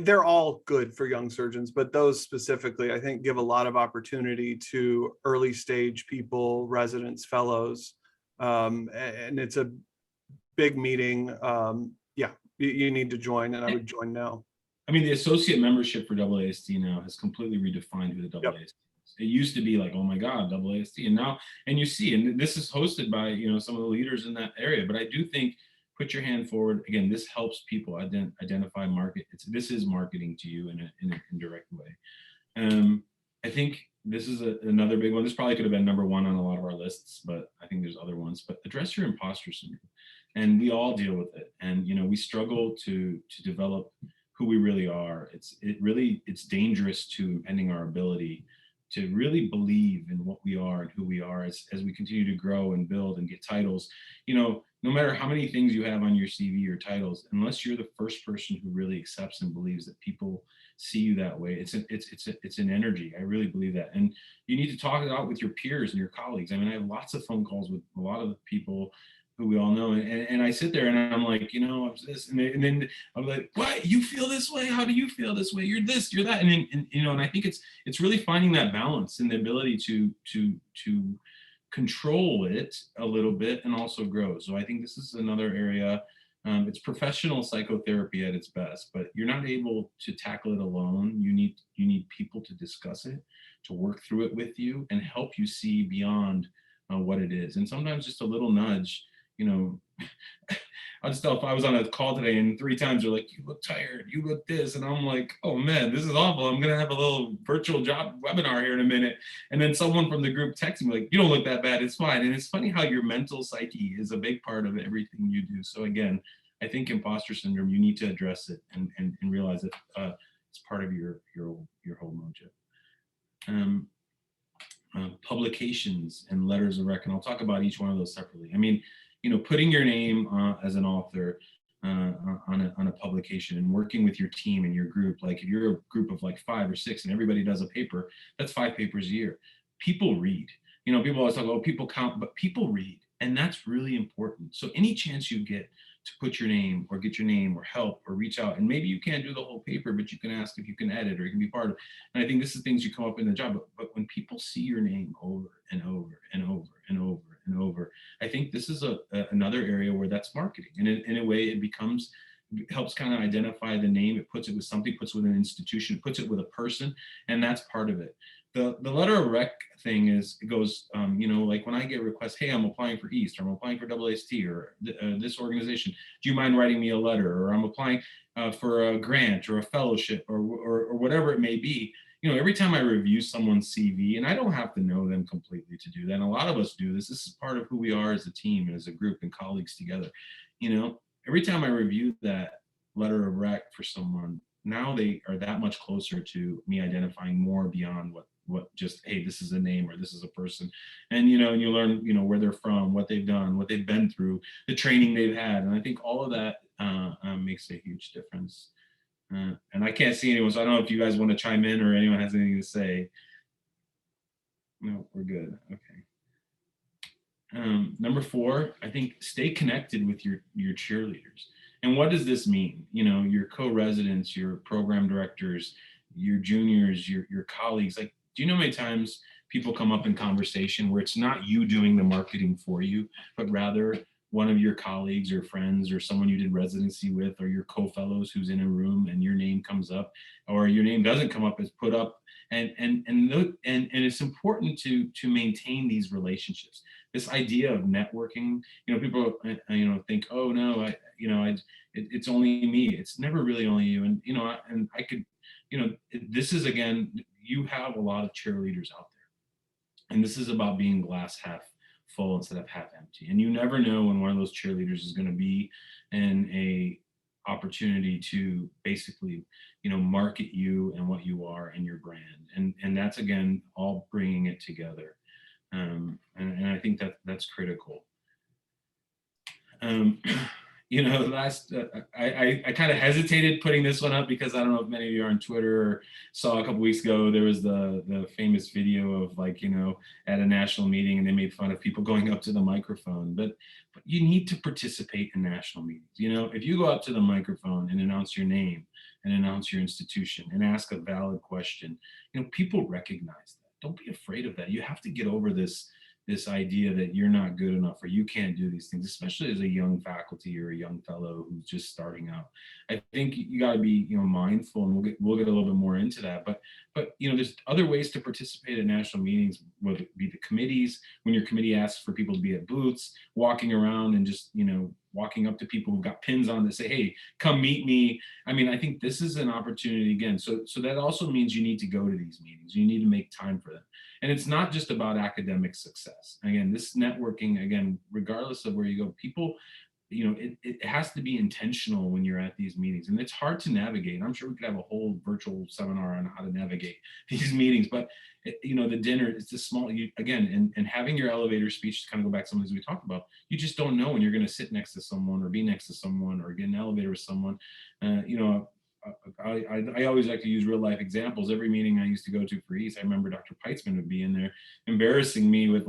they're all good for young surgeons, but those specifically, I think, give a lot of opportunity to early stage people, residents, fellows, and it's a big meeting. Yeah, you need to join, and I would join now. I mean, the associate membership for AAST now has completely redefined who the AAST is. It used to be like, oh my God, AAST, and now, and you see, and this is hosted by, you know, some of the leaders in that area. But I do think, put your hand forward. Again, this helps people identify market. This is marketing to you in an indirect way. I think this is another big one. This probably could have been number one on a lot of our lists, but I think there's other ones. But address your imposter syndrome, and we all deal with it. And you know, we struggle to develop who we really are. It's dangerous to ending our ability to really believe in what we are and who we are as we continue to grow and build and get titles. You know, no matter how many things you have on your CV or titles, unless you're the first person who really accepts and believes that people see you that way, it's an energy. I really believe that. And you need to talk it out with your peers and your colleagues. I mean, I have lots of phone calls with a lot of the people who we all know, and I sit there and I'm like, you know, I'm this, and then I'm like, what? You feel this way? How do you feel this way? You're this, you're that, and you know, and I think it's really finding that balance and the ability to control it a little bit and also grow. So I think this is another area. It's professional psychotherapy at its best, but you're not able to tackle it alone. You need people to discuss it, to work through it with you, and help you see beyond what it is. And sometimes just a little nudge. You know, I'll just tell, if I was on a call today and 3 times they're like, you look tired, you look this, and I'm like, oh man, this is awful. I'm gonna have a little virtual job webinar here in a minute. And then someone from the group texts me like, you don't look that bad, it's fine. And it's funny how your mental psyche is a big part of everything you do. So again, I think imposter syndrome, you need to address it and realize that it's part of your whole mojo. Publications and letters of rec, and I'll talk about each one of those separately. I mean, you know, putting your name as an author on a publication and working with your team and your group. Like if you're a group of like 5 or 6 and everybody does a paper, that's 5 papers a year. People read. You know, people always talk, oh, people count, but people read, and that's really important. So any chance you get to put your name or get your name or help or reach out, and maybe you can't do the whole paper, but you can ask if you can edit or you can be part of. And I think this is things you come up in the job, but when people see your name over and over and over and over and over, I think this is another area where that's marketing. And in a way, it helps kind of identify the name. It puts it with something, puts it with an institution, puts it with a person, and that's part of it. The letter of rec thing is, it goes, you know, like when I get requests, hey, I'm applying for East, or I'm applying for AAST, or this organization, do you mind writing me a letter? Or I'm applying for a grant or a fellowship or whatever it may be. You know, every time I review someone's CV, and I don't have to know them completely to do that, and a lot of us do this. This is part of who we are as a team and as a group and colleagues together. You know, every time I review that letter of rec for someone, now they are that much closer to me identifying more beyond what just, hey, this is a name or this is a person. And, you know, and you learn, you know, where they're from, what they've done, what they've been through, the training they've had. And I think all of that makes a huge difference. And I can't see anyone, so I don't know if you guys want to chime in or anyone has anything to say. No, we're good. Okay. Number 4, I think stay connected with your cheerleaders. And what does this mean? You know, your co-residents, your program directors, your juniors, your colleagues. Like, do you know how many times people come up in conversation where it's not you doing the marketing for you, but rather one of your colleagues or friends or someone you did residency with, or your co-fellows who's in a room and your name comes up, or your name doesn't come up, is put up. And it's important to maintain these relationships. This idea of networking, people think, oh no, it's only me. It's never really only you. And and I could, this is, again, you have a lot of cheerleaders out there, and this is about being glass half full instead of half empty. And you never know when one of those cheerleaders is going to be in a opportunity to basically, market you and what you are and your brand. And that's, again, all bringing it together. And I think that's critical. I kind of hesitated putting this one up because I don't know if many of you are on Twitter or saw a couple weeks ago, there was the famous video of, like, at a national meeting, and they made fun of people going up to the microphone. But you need to participate in national meetings. If you go up to the microphone and announce your name and announce your institution and ask a valid question, people recognize that. Don't be afraid of that. You have to get over this idea that you're not good enough or you can't do these things, especially as a young faculty or a young fellow who's just starting out. I think you got to be, mindful, and we'll get a little bit more into that. But there's other ways to participate at national meetings, whether it be the committees, when your committee asks for people to be at booths, walking around and just, walking up to people who've got pins on that say, hey, come meet me. I mean, I think this is an opportunity again. So that also means you need to go to these meetings. You need to make time for them. And it's not just about academic success. Again, this networking, again, regardless of where you go, people, it has to be intentional when you're at these meetings. And it's hard to navigate. I'm sure we could have a whole virtual seminar on how to navigate these meetings, but the dinner, it's just small, and having your elevator speech, to kind of go back to some of these we talked about, you just don't know when you're going to sit next to someone or be next to someone or get an elevator with someone. I always like to use real life examples. Every meeting I used to go to for East, I remember Dr. Peitzman would be in there embarrassing me with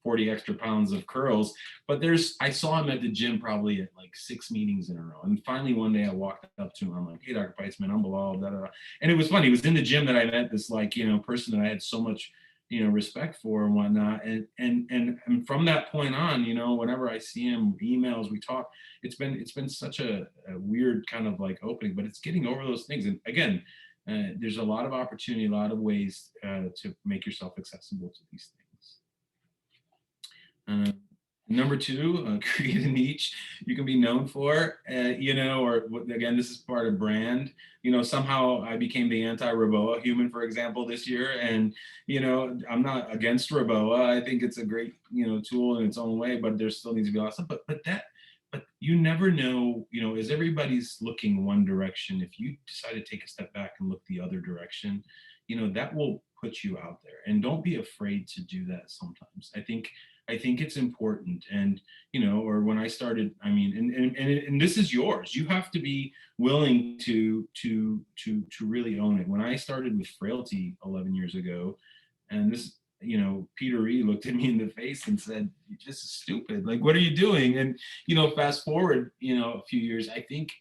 40 extra pounds of curls. But I saw him at the gym probably at 6 meetings in a row. And finally one day I walked up to him. I'm like, hey, Dr. Peitzman, I'm Bellal, da, da, da. And it was funny. It was in the gym that I met this person that I had so much respect for and whatnot. And from that point on, whenever I see him, emails, we talk, it's been such a weird kind of opening, but it's getting over those things. And again, there's a lot of opportunity, a lot of ways to make yourself accessible to these things. Number 2, create a niche you can be known for, or again, this is part of brand. Somehow I became the anti-Roboa human, for example, this year. And, I'm not against Roboa. I think it's a great, tool in its own way, but there still needs to be a lot of stuff. But you never know, as everybody's looking one direction, if you decide to take a step back and look the other direction, that will put you out there. And don't be afraid to do that sometimes. I think it's important. And, or when I started, and this is yours. You have to be willing to really own it. When I started with Frailty 11 years ago, and this, Peter E. looked at me in the face and said, this is stupid. What are you doing? And, fast forward, a few years, I think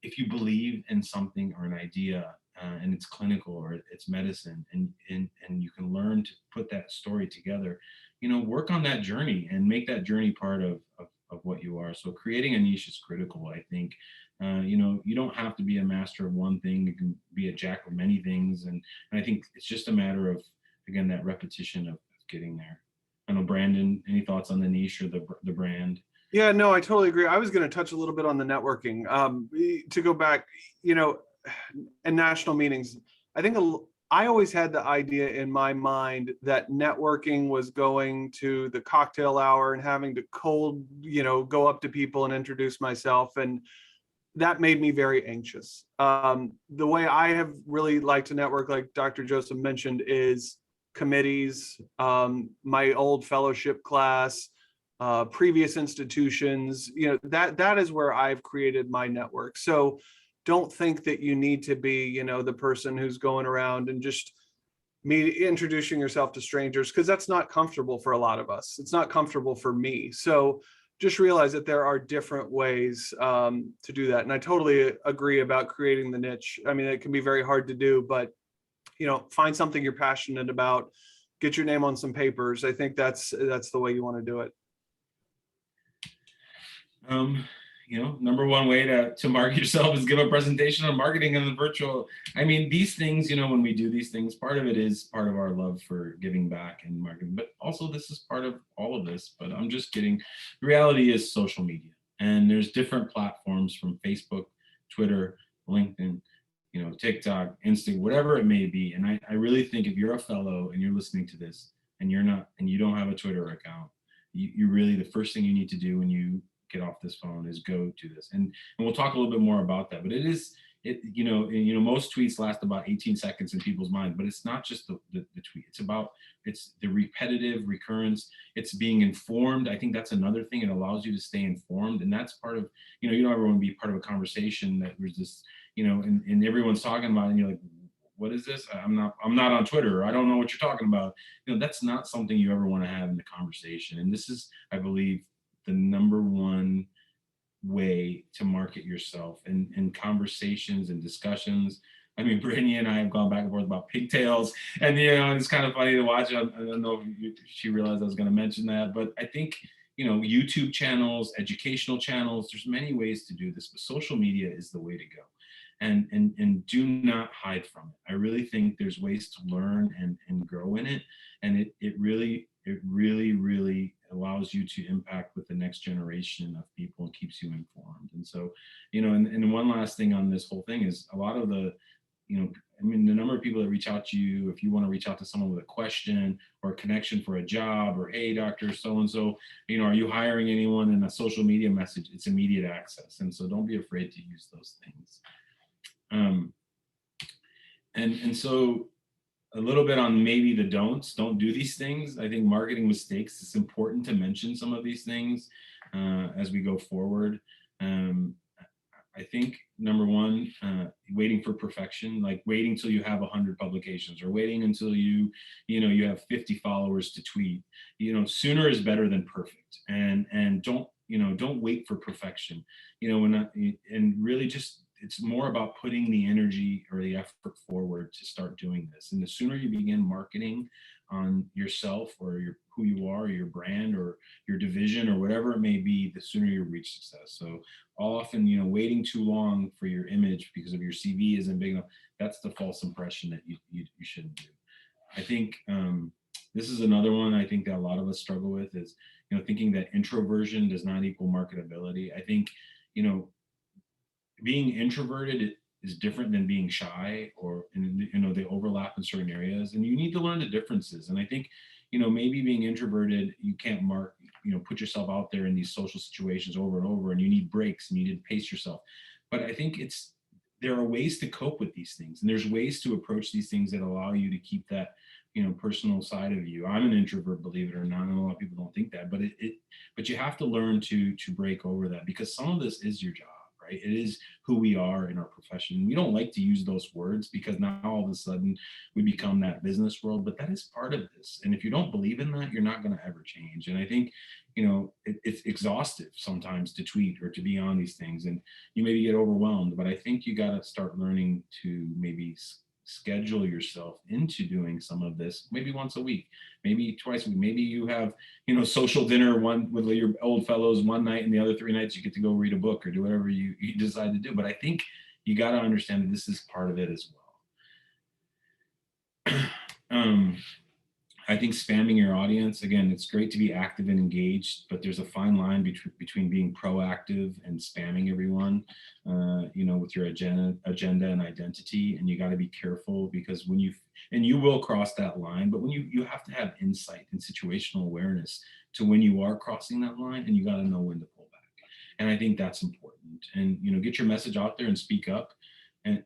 if you believe in something or an idea, and it's clinical or it's medicine, and you can learn to put that story together, work on that journey and make that journey part of what you are. So creating a niche is critical, I think. You don't have to be a master of one thing. You can be a jack of many things. And I think it's just a matter of, again, that repetition of getting there. I know, Brandon, any thoughts on the niche or the brand? Yeah, no, I totally agree. I was going to touch a little bit on the networking. To go back, and national meetings, I think I always had the idea in my mind that networking was going to the cocktail hour and having to go up to people and introduce myself. And that made me very anxious. The way I have really liked to network, like Dr. Joseph mentioned, is committees, my old fellowship class, previous institutions, that is where I've created my network. So don't think that you need to be, the person who's going around and just introducing yourself to strangers, because that's not comfortable for a lot of us. It's not comfortable for me. So just realize that there are different ways to do that. And I totally agree about creating the niche. It can be very hard to do, but find something you're passionate about, get your name on some papers. I think that's the way you want to do it. You know, number one way to market yourself is give a presentation on marketing and the virtual. I mean, these things, you know, when we do these things, part of it is part of our love for giving back and marketing, but also this is part of all of this. But I'm just kidding. The reality is social media, and there's different platforms from Facebook, Twitter, LinkedIn, you know, TikTok, Instagram, whatever it may be. And I really think if you're a fellow and you're listening to this and you're not, and you don't have a Twitter account, you really, the first thing you need to do when you get off this phone is go to this. And we'll talk a little bit more about that, but you know, most tweets last about 18 seconds in people's minds, but it's not just the tweet. It's the repetitive recurrence. It's being informed. I think that's another thing. It allows you to stay informed. And that's part of, you know, you don't ever want to be part of a conversation that was just, you know, and everyone's talking about it and you're like, what is this? I'm not on Twitter. I don't know what you're talking about. You know, that's not something you ever want to have in the conversation. And this is, I believe, the number one way to market yourself in conversations and discussions. I mean, Brittany and I have gone back and forth about pigtails, and you know, it's kind of funny to watch. I don't know if she realized I was going to mention that, but I think, you know, YouTube channels, educational channels, there's many ways to do this, but social media is the way to go. And do not hide from it. I really think there's ways to learn and grow in it. And it really allows you to impact with the next generation of people and keeps you informed. And so, you know, and one last thing on this whole thing is a lot of the, you know, I mean, the number of people that reach out to you, if you want to reach out to someone with a question or a connection for a job, or, hey, Dr. So-and-so, you know, are you hiring anyone, in a social media message, it's immediate access. And so don't be afraid to use those things. And so a little bit on maybe the don't do these things. I think marketing mistakes, it's important to mention some of these things as we go forward. I think number one, waiting for perfection, like waiting till you have 100 publications, or waiting until you have 50 followers to tweet. You know, sooner is better than perfect, and don't wait for perfection. You know, and really just, it's more about putting the energy or the effort forward to start doing this. And the sooner you begin marketing on yourself or who you are, or your brand or your division or whatever it may be, the sooner you reach success. So often, you know, waiting too long for your image because of your CV isn't big enough, that's the false impression that you shouldn't do. I think this is another one I think that a lot of us struggle with, is, you know, thinking that introversion does not equal marketability. I think, you know, being introverted is different than being shy, or, you know, they overlap in certain areas, and you need to learn the differences. And I think, you know, maybe being introverted, you can't put yourself out there in these social situations over and over, and you need breaks and you need to pace yourself. But I think there are ways to cope with these things, and there's ways to approach these things that allow you to keep that, you know, personal side of you. I'm an introvert, believe it or not, and a lot of people don't think that, but you have to learn to break over that, because some of this is your job. Right? It is who we are in our profession. We don't like to use those words, because now all of a sudden we become that business world, but that is part of this. And if you don't believe in that, you're not going to ever change. And I think, you know, it's exhaustive sometimes to tweet or to be on these things, and you maybe get overwhelmed, but I think you got to start learning to maybe schedule yourself into doing some of this, maybe once a week, maybe twice a week. Maybe you have, you know, social dinner one with your old fellows one night, and the other 3 nights you get to go read a book or do whatever you decide to do. But I think you got to understand that this is part of it as well. I think spamming your audience, again, it's great to be active and engaged, but there's a fine line between being proactive and spamming everyone, you know, with your agenda and identity. And you got to be careful, because when you will cross that line, but when you have to have insight and situational awareness to when you are crossing that line, and you got to know when to pull back. And I think that's important. And, you know, get your message out there and speak up.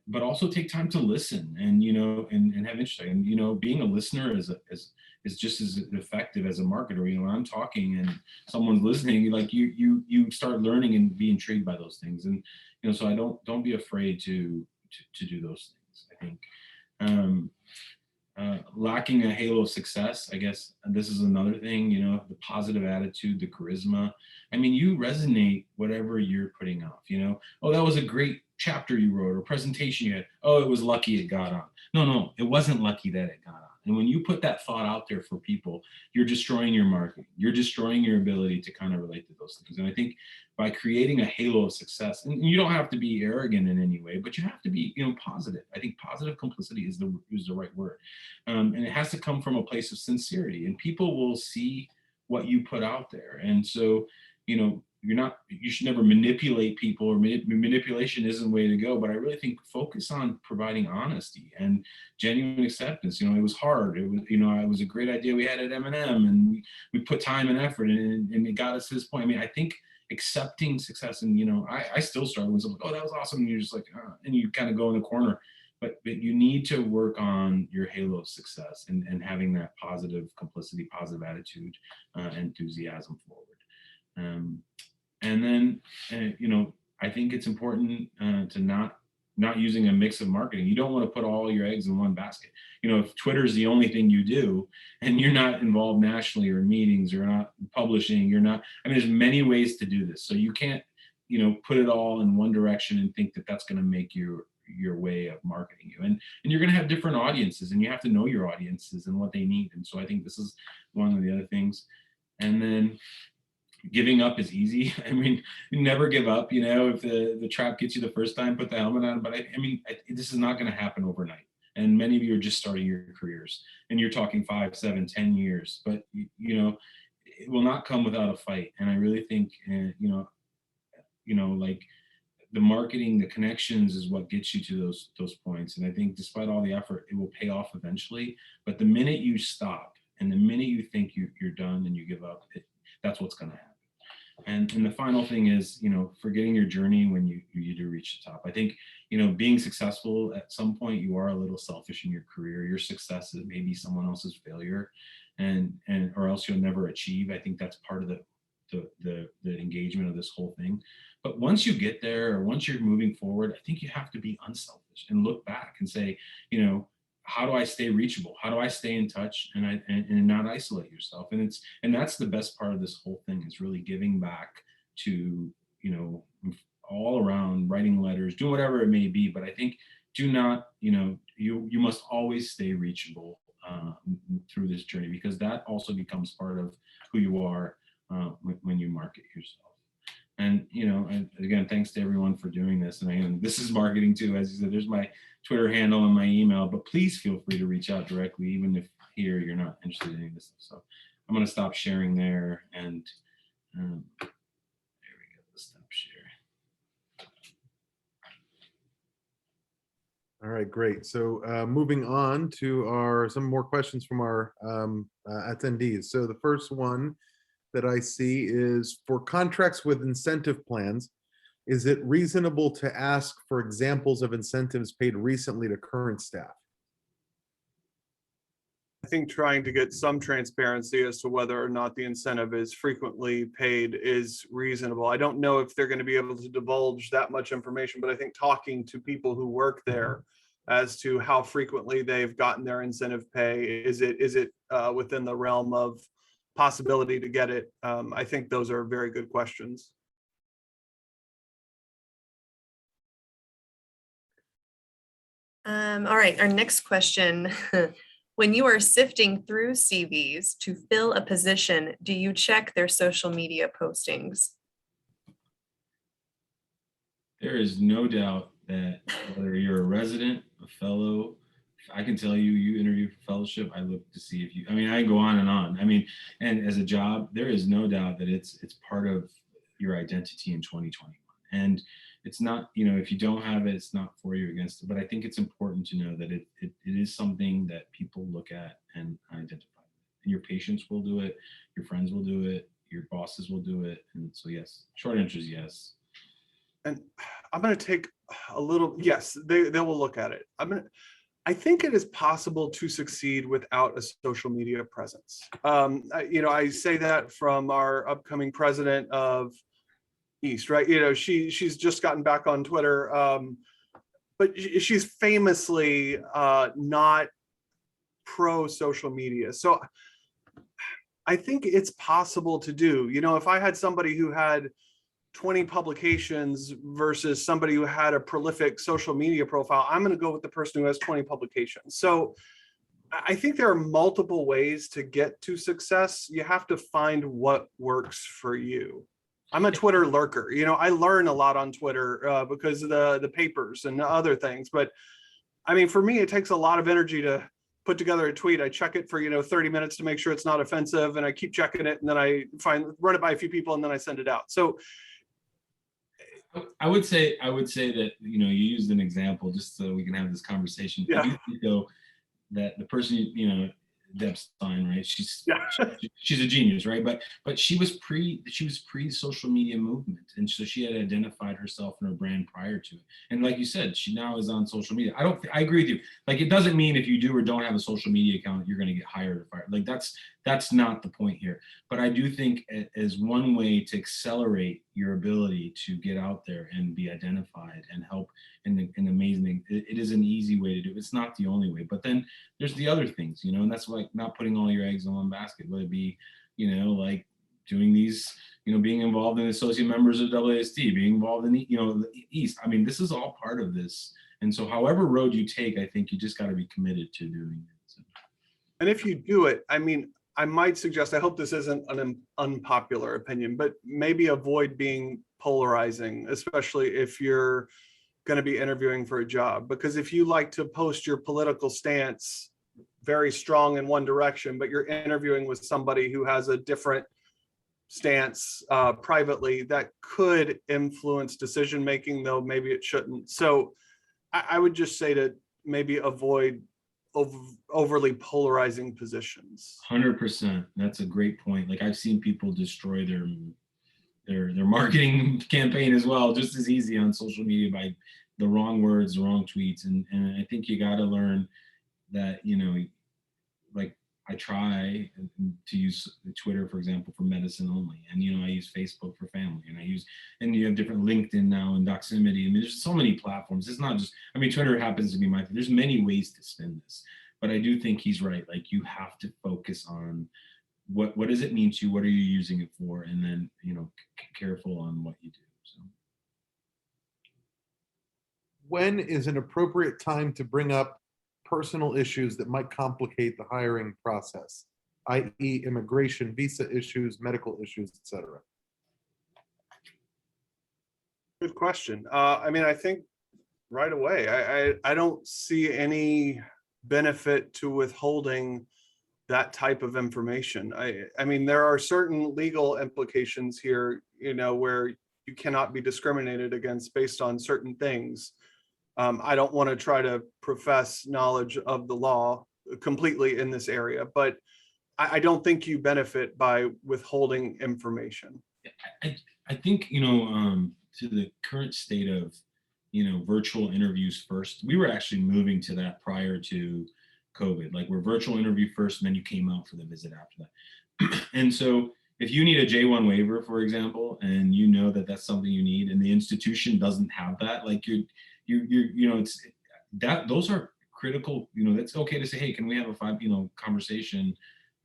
But also take time to listen, and, you know, and have interest. And, you know, being a listener is just as effective as a marketer. You know, when I'm talking and someone's listening, like you start learning and be intrigued by those things. And, you know, so don't be afraid to do those things. I think lacking a halo of success, I guess this is another thing, you know, the positive attitude, the charisma. I mean, you resonate whatever you're putting off, you know. Oh, that was a great chapter you wrote, or presentation you had. Oh, it was lucky it got on. No, it wasn't lucky that it got on. And when you put that thought out there for people, you're destroying your marketing. You're destroying your ability to kind of relate to those things. And I think by creating a halo of success, and you don't have to be arrogant in any way, but you have to be, positive. I think positive complicity is the right word. And it has to come from a place of sincerity, and people will see what you put out there. And so, you should never manipulate people, or manipulation isn't the way to go. But I really think focus on providing honesty and genuine acceptance. It was hard. It was, it was a great idea we had at M&M, and we put time and effort, and it got us to this point. I mean, I think accepting success, and I still struggle with something. Oh, that was awesome. And you're just like, and you kind of go in the corner. But you need to work on your halo of success and having that positive complicity, positive attitude, enthusiasm forward. And then, I think it's important to not using a mix of marketing. You don't want to put all your eggs in one basket. If Twitter is the only thing you do, and you're not involved nationally or in meetings, or not publishing, there's many ways to do this. So you can't, put it all in one direction and think that that's going to make your way of marketing you. And you're going to have different audiences, and you have to know your audiences and what they need. And so I think this is one of the other things. And then giving up is easy. I mean, you never give up. If the trap gets you the first time, put the helmet on. But this is not going to happen overnight. And many of you are just starting your careers, and you're talking 5, 7, 10 years. But it will not come without a fight. And I really think, like the marketing, the connections is what gets you to those points. And I think despite all the effort, it will pay off eventually. But the minute you stop, and the minute you think you're done and you give up, that's what's going to happen. And the final thing is, forgetting your journey when you do reach the top. I think, being successful at some point, you are a little selfish in your career. Your success is maybe someone else's failure, and or else you'll never achieve. I think that's part of the engagement of this whole thing. But once you get there, or once you're moving forward, I think you have to be unselfish and look back and say, how do I stay reachable? How do I stay in touch and not isolate yourself? And that's the best part of this whole thing, is really giving back to, all around, writing letters, do whatever it may be. But I think do not, you must always stay reachable through this journey, because that also becomes part of who you are when you market yourself. And, and again, thanks to everyone for doing this. And this is marketing too, as you said. There's my Twitter handle and my email, but please feel free to reach out directly, even if here you're not interested in any of this stuff. So I'm going to stop sharing there, and there we go. Let's stop sharing. All right, great. So moving on to some more questions from our attendees. So the first one that I see is, for contracts with incentive plans, is it reasonable to ask for examples of incentives paid recently to current staff? I think trying to get some transparency as to whether or not the incentive is frequently paid is reasonable. I don't know if they're going to be able to divulge that much information, but I think talking to people who work there as to how frequently they've gotten their incentive pay, is it within the realm of possibility to get it? I think those are very good questions. All right, our next question. When you are sifting through CVs to fill a position, do you check their social media postings? There is no doubt that whether you're a resident, a fellow, I can tell you interview for fellowship, I look to see if you, I go on and on. And as a job, there is no doubt that it's part of your identity in 2021. And it's not, if you don't have it, it's not for you, against it. But I think it's important to know that it is something that people look at and identify. And your patients will do it, your friends will do it, your bosses will do it. And so yes, short answer is yes. And I'm going to take a little, yes, they will look at it. I think it is possible to succeed without a social media presence. I say that from our upcoming president of East, right? She's just gotten back on Twitter, but she's famously not pro social media. So I think it's possible to do. If I had somebody who had 20 publications versus somebody who had a prolific social media profile, I'm going to go with the person who has 20 publications. So I think there are multiple ways to get to success. You have to find what works for you. I'm a Twitter lurker. You know, I learn a lot on Twitter because of the papers and other things. But I mean, for me, it takes a lot of energy to put together a tweet. I check it for, 30 minutes to make sure it's not offensive, and I keep checking it, and then I run it by a few people, and then I send it out. So I would say that, you used an example just so we can have this conversation. Yeah. I do think, though, that the person, Deb Stein, right? She's a genius, right? But she was pre social media movement, and so she had identified herself and her brand prior to it. And like you said, she now is on social media. I agree with you. Like, it doesn't mean if you do or don't have a social media account you're going to get hired or fired. Like, that's not the point here. But I do think as one way to accelerate your ability to get out there and be identified and help in amazing, it is an easy way to do it. It's not the only way. But then there's the other things, and that's like not putting all your eggs in one basket, whether it be, like doing these, being involved in associate members of WAST, being involved in the East. I mean, this is all part of this. And so however road you take, I think you just got to be committed to doing it. So. And if you do it, I mean, I might suggest, I hope this isn't an unpopular opinion, but maybe avoid being polarizing, especially if you're going to be interviewing for a job. Because if you like to post your political stance very strong in one direction, but you're interviewing with somebody who has a different stance privately, that could influence decision making, though maybe it shouldn't. So I would just say to maybe avoid overly polarizing positions. 100%. That's a great point. Like, I've seen people destroy their marketing campaign as well, just as easy on social media by the wrong words, the wrong tweets. And I think you got to learn that, like, I try to use Twitter, for example, for medicine only. And, I use Facebook for family, and you have different LinkedIn now and Doximity. I mean, there's so many platforms. It's not just, Twitter happens to be there's many ways to spin this, but I do think he's right. Like, you have to focus on what does it mean to you? What are you using it for? And then, careful on what you do. So. When is an appropriate time to bring up personal issues that might complicate the hiring process, i.e. immigration, visa issues, medical issues, etc.? Good question. I think right away. I don't see any benefit to withholding that type of information. I mean, there are certain legal implications here, where you cannot be discriminated against based on certain things. I don't want to try to profess knowledge of the law completely in this area, but I don't think you benefit by withholding information. I think, to the current state of, virtual interviews first, we were actually moving to that prior to COVID. Like, we're virtual interview first, and then you came out for the visit after that. And so if you need a J1 waiver, for example, and that that's something you need, and the institution doesn't have that, like it's that, those are critical. That's okay to say, hey, can we have a conversation?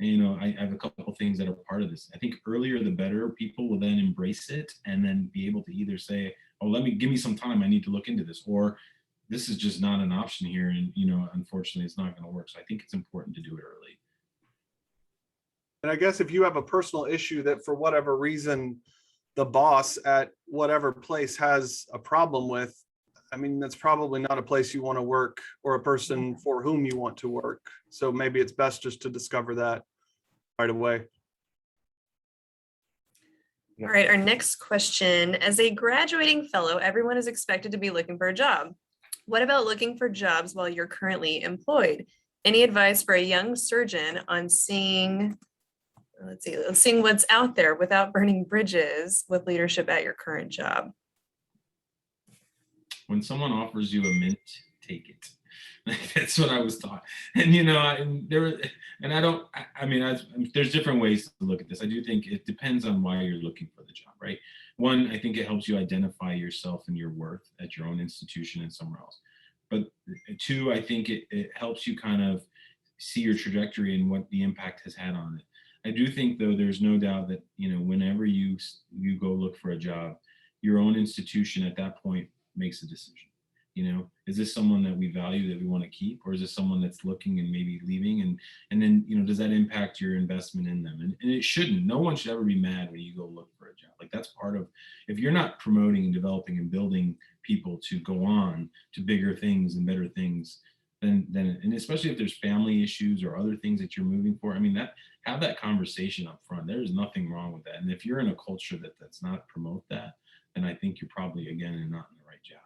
And, I have a couple of things that are part of this. I think earlier the better. People will then embrace it and then be able to either say, oh, give me some time, I need to look into this, or this is just not an option here, and unfortunately it's not going to work. So I think it's important to do it early. And I guess if you have a personal issue that for whatever reason the boss at whatever place has a problem with, that's probably not a place you want to work, or a person for whom you want to work. So maybe it's best just to discover that right away. All right, our next question. As a graduating fellow, everyone is expected to be looking for a job. What about looking for jobs while you're currently employed? Any advice for a young surgeon on seeing what's out there without burning bridges with leadership at your current job? When someone offers you a mint, take it. That's what I was taught. And there's different ways to look at this. I do think it depends on why you're looking for the job, right? One, I think it helps you identify yourself and your worth at your own institution and somewhere else. But two, I think it helps you kind of see your trajectory and what the impact has had on it. I do think, though, there's no doubt that, whenever you go look for a job, your own institution at that point makes a decision. Is this someone that we value, that we want to keep, or is this someone that's looking and maybe leaving? And then, does that impact your investment in them? And it shouldn't. No one should ever be mad when you go look for a job. Like, that's part of, if you're not promoting and developing and building people to go on to bigger things and better things, then and especially if there's family issues or other things that you're moving for, have that conversation up front. There's nothing wrong with that. And if you're in a culture that's not promote that, then I think you're probably, again, not in the right job.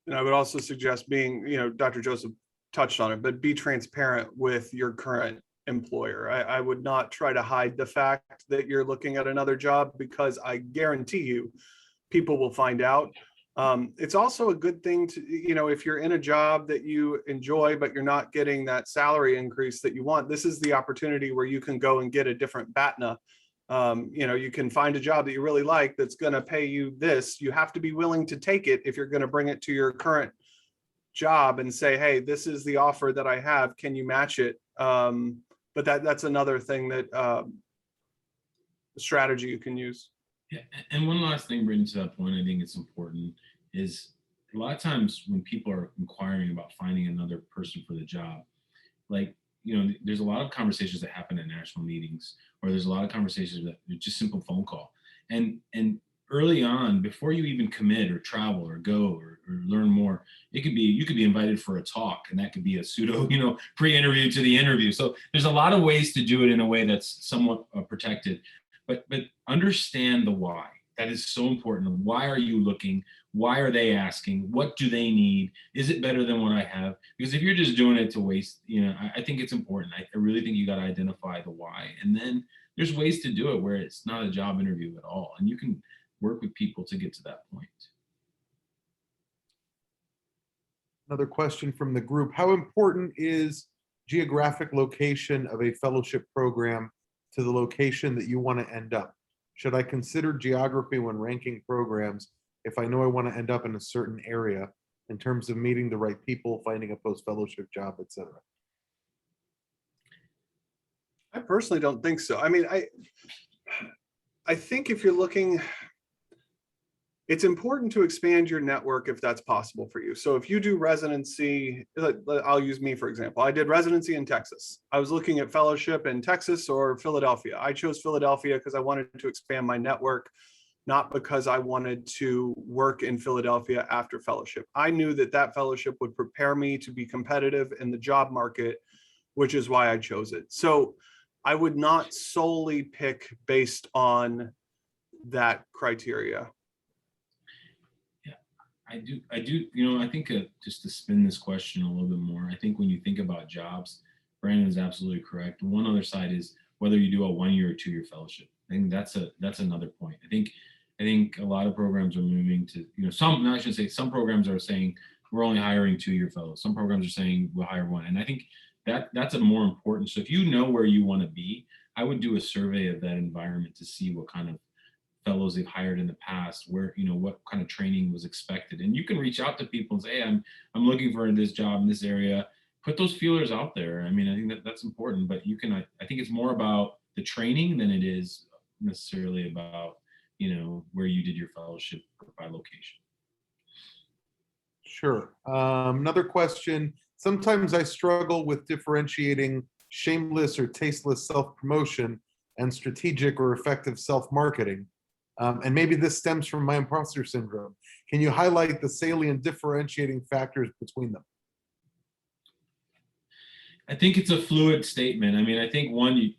And I would also suggest being, Dr. Joseph touched on it, but be transparent with your current employer. I would not try to hide the fact that you're looking at another job, because I guarantee you people will find out. It's also a good thing to, if you're in a job that you enjoy, but you're not getting that salary increase that you want, this is the opportunity where you can go and get a different Batna. You can find a job that you really like that's going to pay you this. You have to be willing to take it if you're going to bring it to your current job and say, hey, this is the offer that I have. Can you match it? But that's another thing that strategy you can use. Yeah, and one last thing, Brittany, to that point, I think it's important, is a lot of times when people are inquiring about finding another person for the job, like, there's a lot of conversations that happen at national meetings, or there's a lot of conversations that are just simple phone call. And early on, before you even commit or travel or go or learn more, you could be invited for a talk, and that could be a pseudo, pre-interview to the interview. So there's a lot of ways to do it in a way that's somewhat protected, but understand the why. That is so important. Why are you looking? Why are they asking? What do they need? Is it better than what I have? Because if you're just doing it to waste, I think it's important. I really think you got to identify the why. And then there's ways to do it where it's not a job interview at all. And you can work with people to get to that point. Another question from the group: how important is geographic location of a fellowship program to the location that you want to end up? Should I consider geography when ranking programs if I know I want to end up in a certain area in terms of meeting the right people, finding a post-fellowship job, etc.? I personally don't think so. I think if you're looking, it's important to expand your network if that's possible for you. So if you do residency, I'll use me for example. I did residency in Texas. I was looking at fellowship in Texas or Philadelphia. I chose Philadelphia because I wanted to expand my network, not because I wanted to work in Philadelphia after fellowship. I knew that fellowship would prepare me to be competitive in the job market, which is why I chose it. So I would not solely pick based on that criteria. I do. I think just to spin this question a little bit more, I think when you think about jobs, Brandon is absolutely correct. One other side is whether you do a 1 year or 2 year fellowship. I think that's another point. I think a lot of programs are moving to, some programs are saying we're only hiring 2 year fellows. Some programs are saying we'll hire 1. And I think that's a more important. So if you know where you want to be, I would do a survey of that environment to see what kind of fellows they've hired in the past, where, what kind of training was expected. And you can reach out to people and say, hey, I'm looking for this job in this area. Put those feelers out there. I think that's important, but I think it's more about the training than it is necessarily about, where you did your fellowship by location. Sure. Another question. Sometimes I struggle with differentiating shameless or tasteless self-promotion and strategic or effective self-marketing. And maybe this stems from my imposter syndrome. Can you highlight the salient differentiating factors between them? I think it's a fluid statement. I think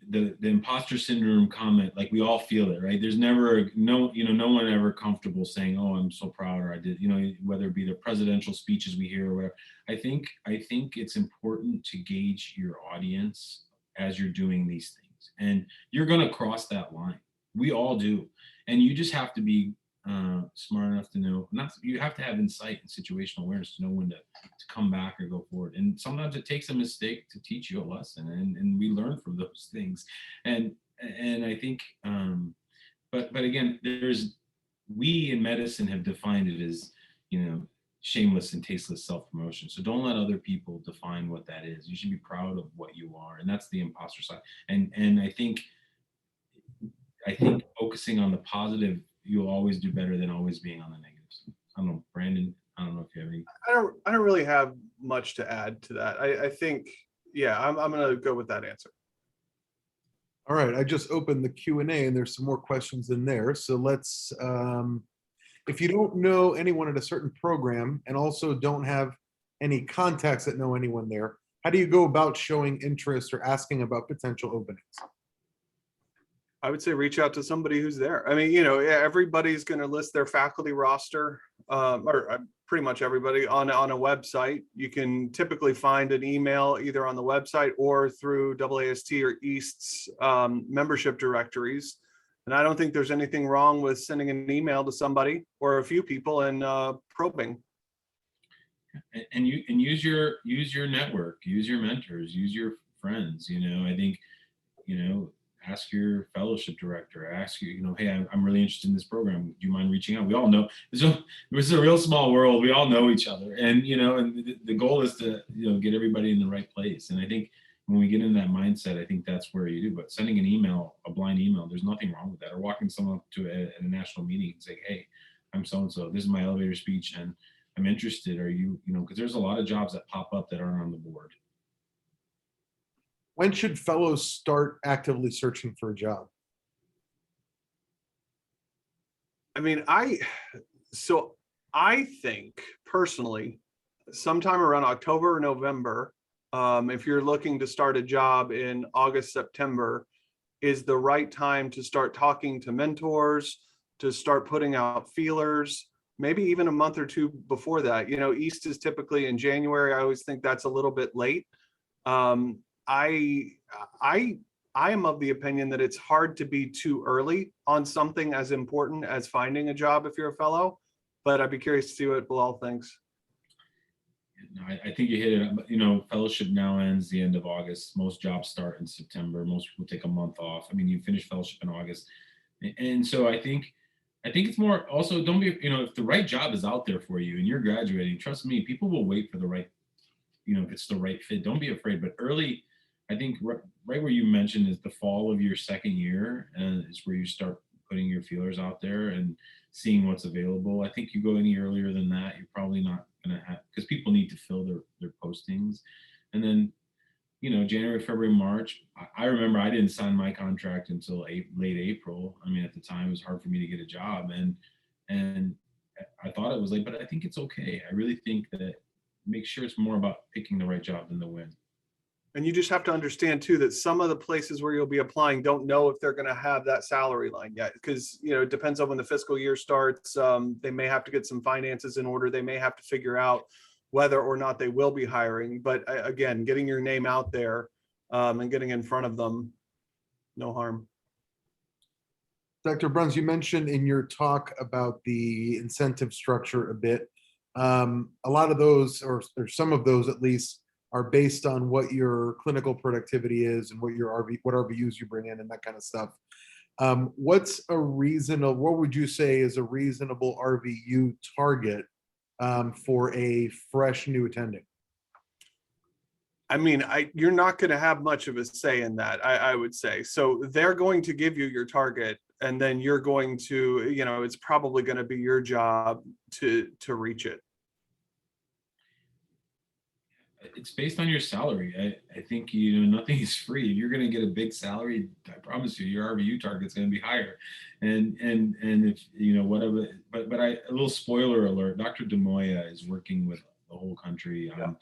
the imposter syndrome comment, like we all feel it, right? There's never no one ever comfortable saying, oh, I'm so proud, or I did, whether it be the presidential speeches we hear or whatever. I think it's important to gauge your audience as you're doing these things, and you're going to cross that line. We all do. And you just have to be smart enough to know, you have to have insight and situational awareness to know when to come back or go forward. And sometimes it takes a mistake to teach you a lesson, and we learn from those things. And I think, but again, we in medicine have defined it as, shameless and tasteless self-promotion. So don't let other people define what that is. You should be proud of what you are. And that's the imposter side. And I think focusing on the positive, you'll always do better than always being on the negatives. I don't know, Brandon, I don't know if you have any. I don't really have much to add to that. I think, yeah, I'm gonna go with that answer. All right, I just opened the Q&A and there's some more questions in there. So let's, if you don't know anyone at a certain program and also don't have any contacts that know anyone there, how do you go about showing interest or asking about potential openings? I would say reach out to somebody who's there. I mean, you know, everybody's going to list their faculty roster, or pretty much everybody on a website. You can typically find an email either on the website or through AAST or East's membership directories. And I don't think there's anything wrong with sending an email to somebody or a few people and probing. And use your network, use your mentors, use your friends. You know, I think, you know, ask your fellowship director, ask you, you know, hey, I'm really interested in this program. Do you mind reaching out? We all know it's a real small world. We all know each other, and you know, and the goal is to, you know, get everybody in the right place. And I think when we get in that mindset, I think that's where you do. But sending an email, a blind email, there's nothing wrong with that. Or walking someone up to a national meeting and saying, hey, I'm so and so. This is my elevator speech, and I'm interested. Are you, you know, because there's a lot of jobs that pop up that aren't on the board. When should fellows start actively searching for a job? I mean, I think personally, sometime around October or November, if you're looking to start a job in August, September, is the right time to start talking to mentors, to start putting out feelers, maybe even a month or two before that. You know, East is typically in January. I always think that's a little bit late. I am of the opinion that it's hard to be too early on something as important as finding a job if you're a fellow, but I'd be curious to see what Bellal thinks. No, I think you hit it. You know, fellowship now ends the end of August. Most jobs start in September. Most people take a month off. I mean, you finish fellowship in August. And so I think it's more also, don't be, you know, if the right job is out there for you and you're graduating, trust me, people will wait for the right, you know, if it's the right fit. Don't be afraid. But early, I think right where you mentioned is the fall of your second year, and is where you start putting your feelers out there and seeing what's available. I think you go any earlier than that, you're probably not going to have, because people need to fill their postings. And then, you know, January, February, March, I remember I didn't sign my contract until late April. I mean, at the time, it was hard for me to get a job, and I thought it was late, but I think it's okay. I really think that make sure it's more about picking the right job than the win. And you just have to understand too, that some of the places where you'll be applying don't know if they're going to have that salary line yet. Because, you know, it depends on when the fiscal year starts. They may have to get some finances in order. They may have to figure out whether or not they will be hiring. But again, getting your name out there and getting in front of them, no harm. Dr. Bruns, you mentioned in your talk about the incentive structure a bit. A lot of those, or some of those at least, are based on what your clinical productivity is and what what RVUs you bring in and that kind of stuff. What would you say is a reasonable RVU target for a fresh new attending? I mean, you're not going to have much of a say in that, I would say. So they're going to give you your target, and then you're going to, you know, it's probably going to be your job to reach it. It's based on your salary. I think, you know, nothing is free. If you're going to get a big salary, I promise you, your RVU target's going to be higher. And if, you know, whatever, but a little spoiler alert, Dr. DeMoya is working with the whole country on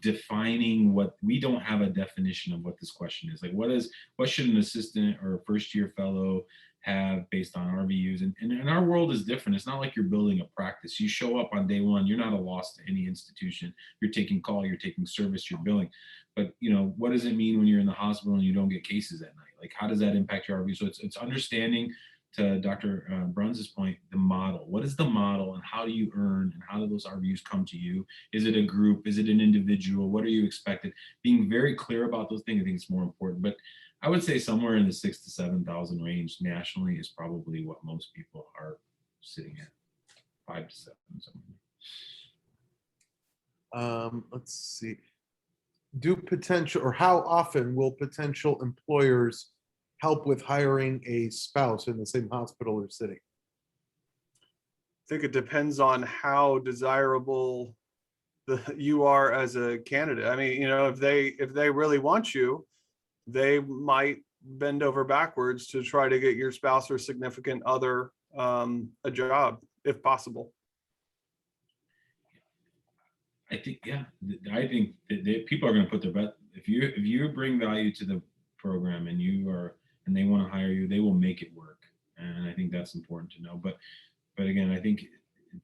defining what, we don't have a definition of what this question is. Like, what should an assistant or a first year fellow have based on RVUs? And our world is different. It's not like you're building a practice. You show up on day one, you're not a loss to any institution. You're taking call, you're taking service, you're billing. But, you know, what does it mean when you're in the hospital and you don't get cases at night? Like, how does that impact your RVU? So it's understanding, to Dr. Bruns's point, the model. What is the model, and how do you earn, and how do those RVUs come to you? Is it a group? Is it an individual? What are you expected? Being very clear about those things, I think, is more important. But I would say somewhere in the 6,000 to 7,000 range nationally is probably what most people are sitting at. 5 to 7, somewhere. Let's see. How often will potential employers help with hiring a spouse in the same hospital or city? think it depends on how desirable you are as a candidate. I mean, if they really want you, they might bend over backwards to try to get your spouse or significant other a job if possible. I think, yeah, I think that people are going to put their best. If you bring value to the program and and they want to hire you, they will make it work. And I think that's important to know. But again, I think it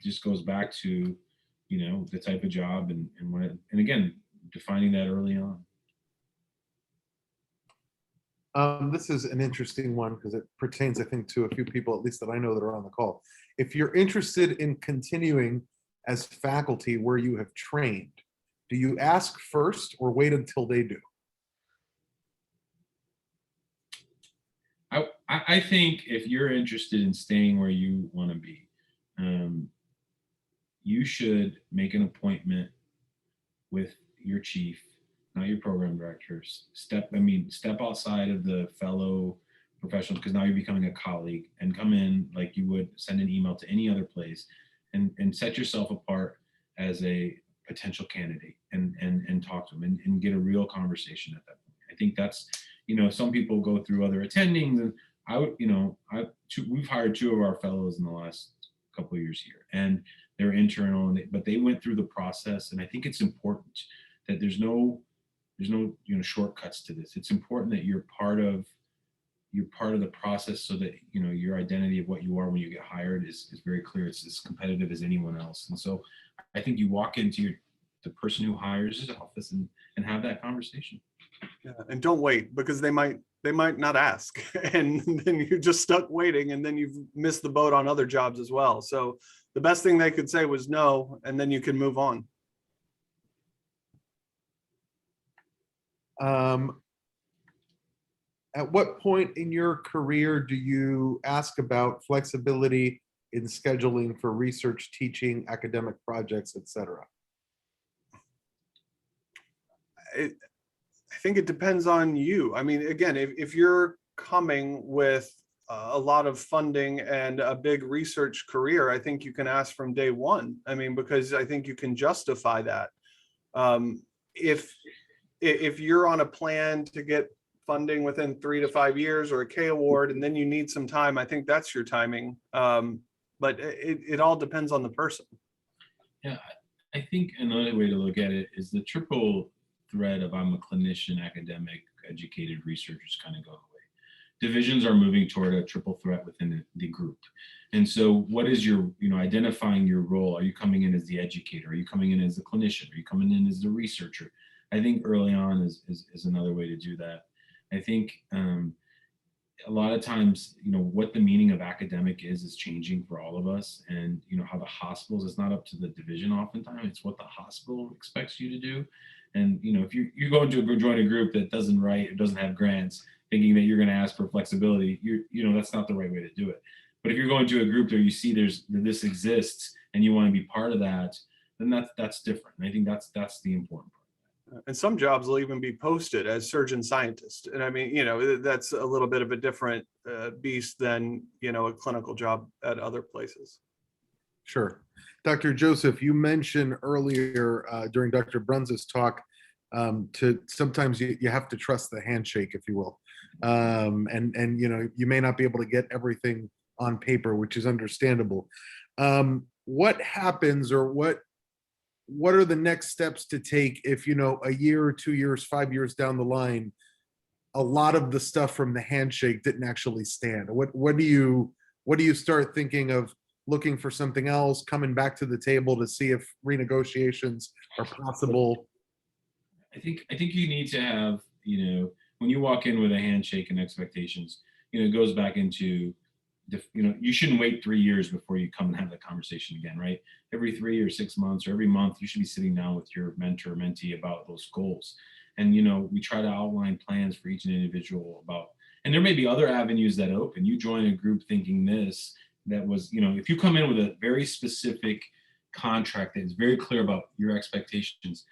just goes back to, the type of job and again, defining that early on. This is an interesting one because it pertains, I think, to a few people, at least that I know that are on the call. If you're interested in continuing as faculty where you have trained, do you ask first or wait until they do? I think if you're interested in staying where you want to be, you should make an appointment with your chief, not your program directors. Step outside of the fellow professionals, because now you're becoming a colleague, and come in like you would send an email to any other place, and set yourself apart as a potential candidate and talk to them and get a real conversation at that point. I think that's, some people go through other attendings, and we've hired 2 of our fellows in the last couple of years here, and they're internal, but they went through the process. And I think it's important that there's no shortcuts to this. It's important that you're part of the process, so that your identity of what you are when you get hired is very clear. It's as competitive as anyone else. And so I think you walk into the person who hires his office and have that conversation. Yeah, and don't wait, because they might not ask, and then you're just stuck waiting, and then you've missed the boat on other jobs as well. So the best thing they could say was no, and then you can move on. At what point in your career do you ask about flexibility in scheduling for research, teaching, academic projects, etc.? I think it depends on you. I mean, again, if you're coming with a lot of funding and a big research career, I think you can ask from day one. I mean, because I think you can justify that. If you're on a plan to get funding within 3 to 5 years or a K award, and then you need some time, I think that's your timing. But it all depends on the person. Yeah, I think another way to look at it is the triple thread of I'm a clinician, academic, educated, researchers kind of go away. Divisions are moving toward a triple threat within the group. And so what is your, identifying your role? Are you coming in as the educator? Are you coming in as the clinician? Are you coming in as the researcher? I think early on is another way to do that. I think a lot of times, what the meaning of academic is changing for all of us. And, how the hospitals, it's not up to the division oftentimes, it's what the hospital expects you to do. And, if you go into join a group that doesn't write, it doesn't have grants, thinking that you're going to ask for flexibility, that's not the right way to do it. But if you're going to a group where you see this exists and you want to be part of that, then that's different. And I think that's the important part. And some jobs will even be posted as surgeon scientist. And I mean, that's a little bit of a different beast than, a clinical job at other places. Sure. Dr. Joseph, you mentioned earlier during Dr. Bruns's talk to sometimes you have to trust the handshake, if you will. And you may not be able to get everything on paper, which is understandable. What happens, or what are the next steps to take if, a year or 2 years, 5 years down the line, a lot of the stuff from the handshake didn't actually stand? What do you start thinking of, looking for something else, coming back to the table to see if renegotiations are possible? I think you need to have, when you walk in with a handshake and expectations, it goes back into you shouldn't wait 3 years before you come and have that conversation again, right? Every 3 or 6 months or every month, you should be sitting down with your mentor, mentee about those goals. And, we try to outline plans for each individual and there may be other avenues that open. You join a group thinking that was, if you come in with a very specific contract that is very clear about your expectations,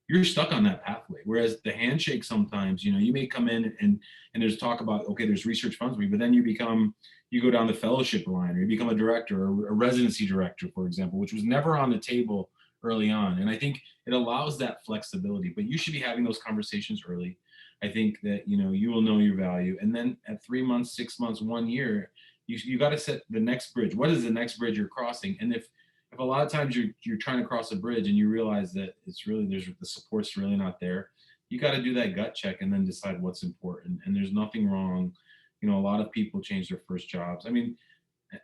you're stuck on that pathway. Whereas the handshake, sometimes, you know, you may come in and there's talk about, okay, there's research funds, but then you go down the fellowship line, or you become a director or a residency director, for example, which was never on the table early on. And I think it allows that flexibility, but you should be having those conversations early. I think that, you know, you will know your value. And then at 3 months, 6 months, 1 year, you got to set the next bridge. What is the next bridge you're crossing? And if a lot of times you're trying to cross a bridge and you realize that it's really, the support's really not there, you got to do that gut check and then decide what's important. And there's nothing wrong. You know, a lot of people change their first jobs. I mean,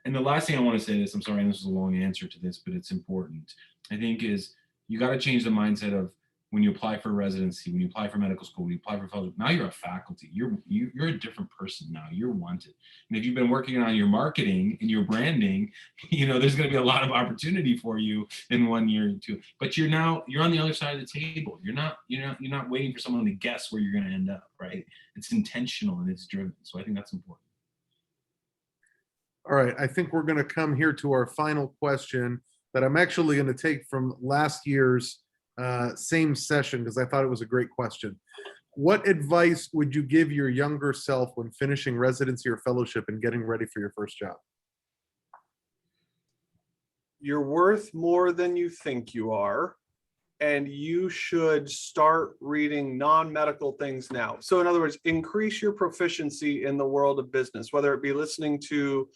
and the last thing I want to say is, I'm sorry, and this is a long answer to this, but it's important, I think, is you got to change the mindset of when you apply for residency, when you apply for medical school, when you apply for fellowship, now you're a faculty. You're a different person now. You're wanted. And if you've been working on your marketing and your branding, you know, there's going to be a lot of opportunity for you in 1 year or two. But you're on the other side of the table. You're not waiting for someone to guess where you're going to end up, right? It's intentional and it's driven. So I think that's important. All right, I think we're going to come here to our final question that I'm actually going to take from last year's same session, because I thought it was a great question. What advice would you give your younger self when finishing residency or fellowship and getting ready for your first job? You're worth more than you think you are, and you should start reading non-medical things now. So in other words, increase your proficiency in the world of business, whether it be listening to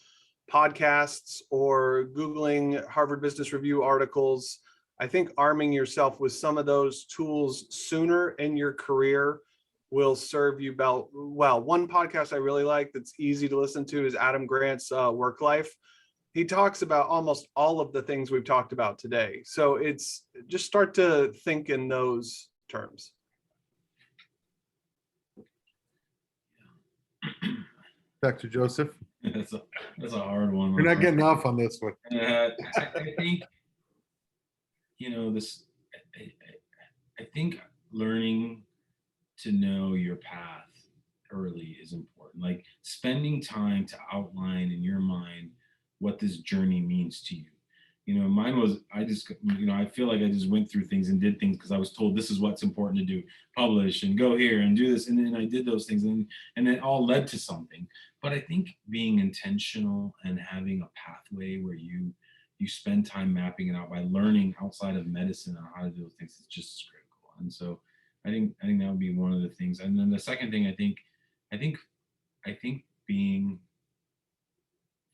podcasts or Googling Harvard Business Review articles. I think arming yourself with some of those tools sooner in your career will serve you well. One podcast I really like that's easy to listen to is Adam Grant's Work Life. He talks about almost all of the things we've talked about today. So it's just start to think in those terms. Dr. Joseph? That's a hard one. You're not getting off on this one. I think, you know, I think learning to know your path early is important. Like spending time to outline in your mind what this journey means to you. You know, mine was, I feel like I just went through things and did things because I was told this is what's important to do, publish and go here and do this. And then I did those things and it all led to something. But I think being intentional and having a pathway where you spend time mapping it out by learning outside of medicine on how to do those things is just as critical. And so I think that would be one of the things. And then the second thing, I think being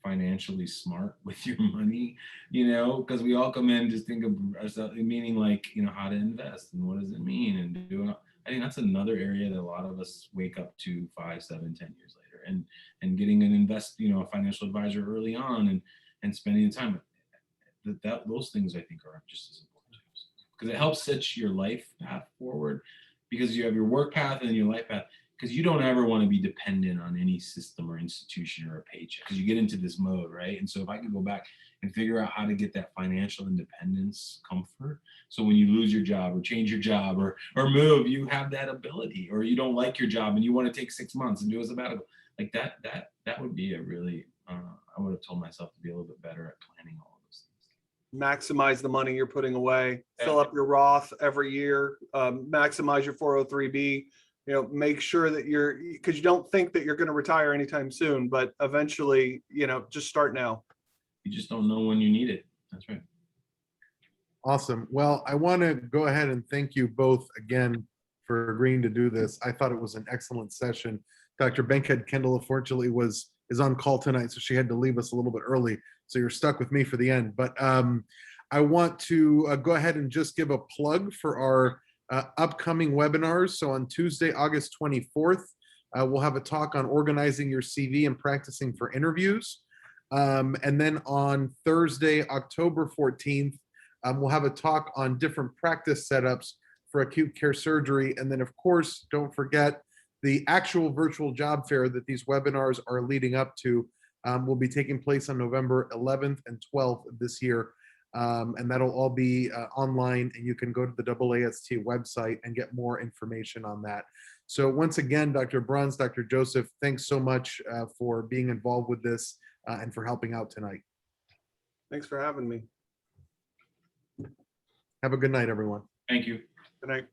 financially smart with your money, you know, because we all come in just think of ourselves, meaning like, you know, how to invest and what does it mean and do. I think that's another area that a lot of us wake up to 5, 7, 10 years later, and getting a financial advisor early on and spending the time. Those things I think are just as important because it helps set your life path forward, because you have your work path and your life path, because you don't ever want to be dependent on any system or institution or a paycheck, because you get into this mode, right? And so if I could go back and figure out how to get that financial independence comfort, so when you lose your job or change your job or move, you have that ability, or you don't like your job and you want to take 6 months and do a sabbatical, like that would be a really, I would have told myself to be a little bit better at planning all of those things. Maximize the money you're putting away, fill up your Roth every year, maximize your 403B, you know, make sure that because you don't think that you're going to retire anytime soon, but eventually, you know, just start now. You just don't know when you need it. That's right. Awesome. Well, I want to go ahead and thank you both again for agreeing to do this. I thought it was an excellent session. Dr. Bankhead-Kendall, unfortunately, is on call tonight, so she had to leave us a little bit early. So you're stuck with me for the end. But I want to go ahead and just give a plug for our upcoming webinars. So on Tuesday, August 24th, we'll have a talk on organizing your CV and practicing for interviews. And then on Thursday, October 14th, we'll have a talk on different practice setups for acute care surgery. And then, of course, don't forget the actual virtual job fair that these webinars are leading up to will be taking place on November 11th and 12th of this year. And that'll all be online, and you can go to the AAST website and get more information on that. So once again, Dr. Bruns, Dr. Joseph, thanks so much for being involved with this and for helping out tonight. Thanks for having me. Have a good night, everyone. Thank you. Good night.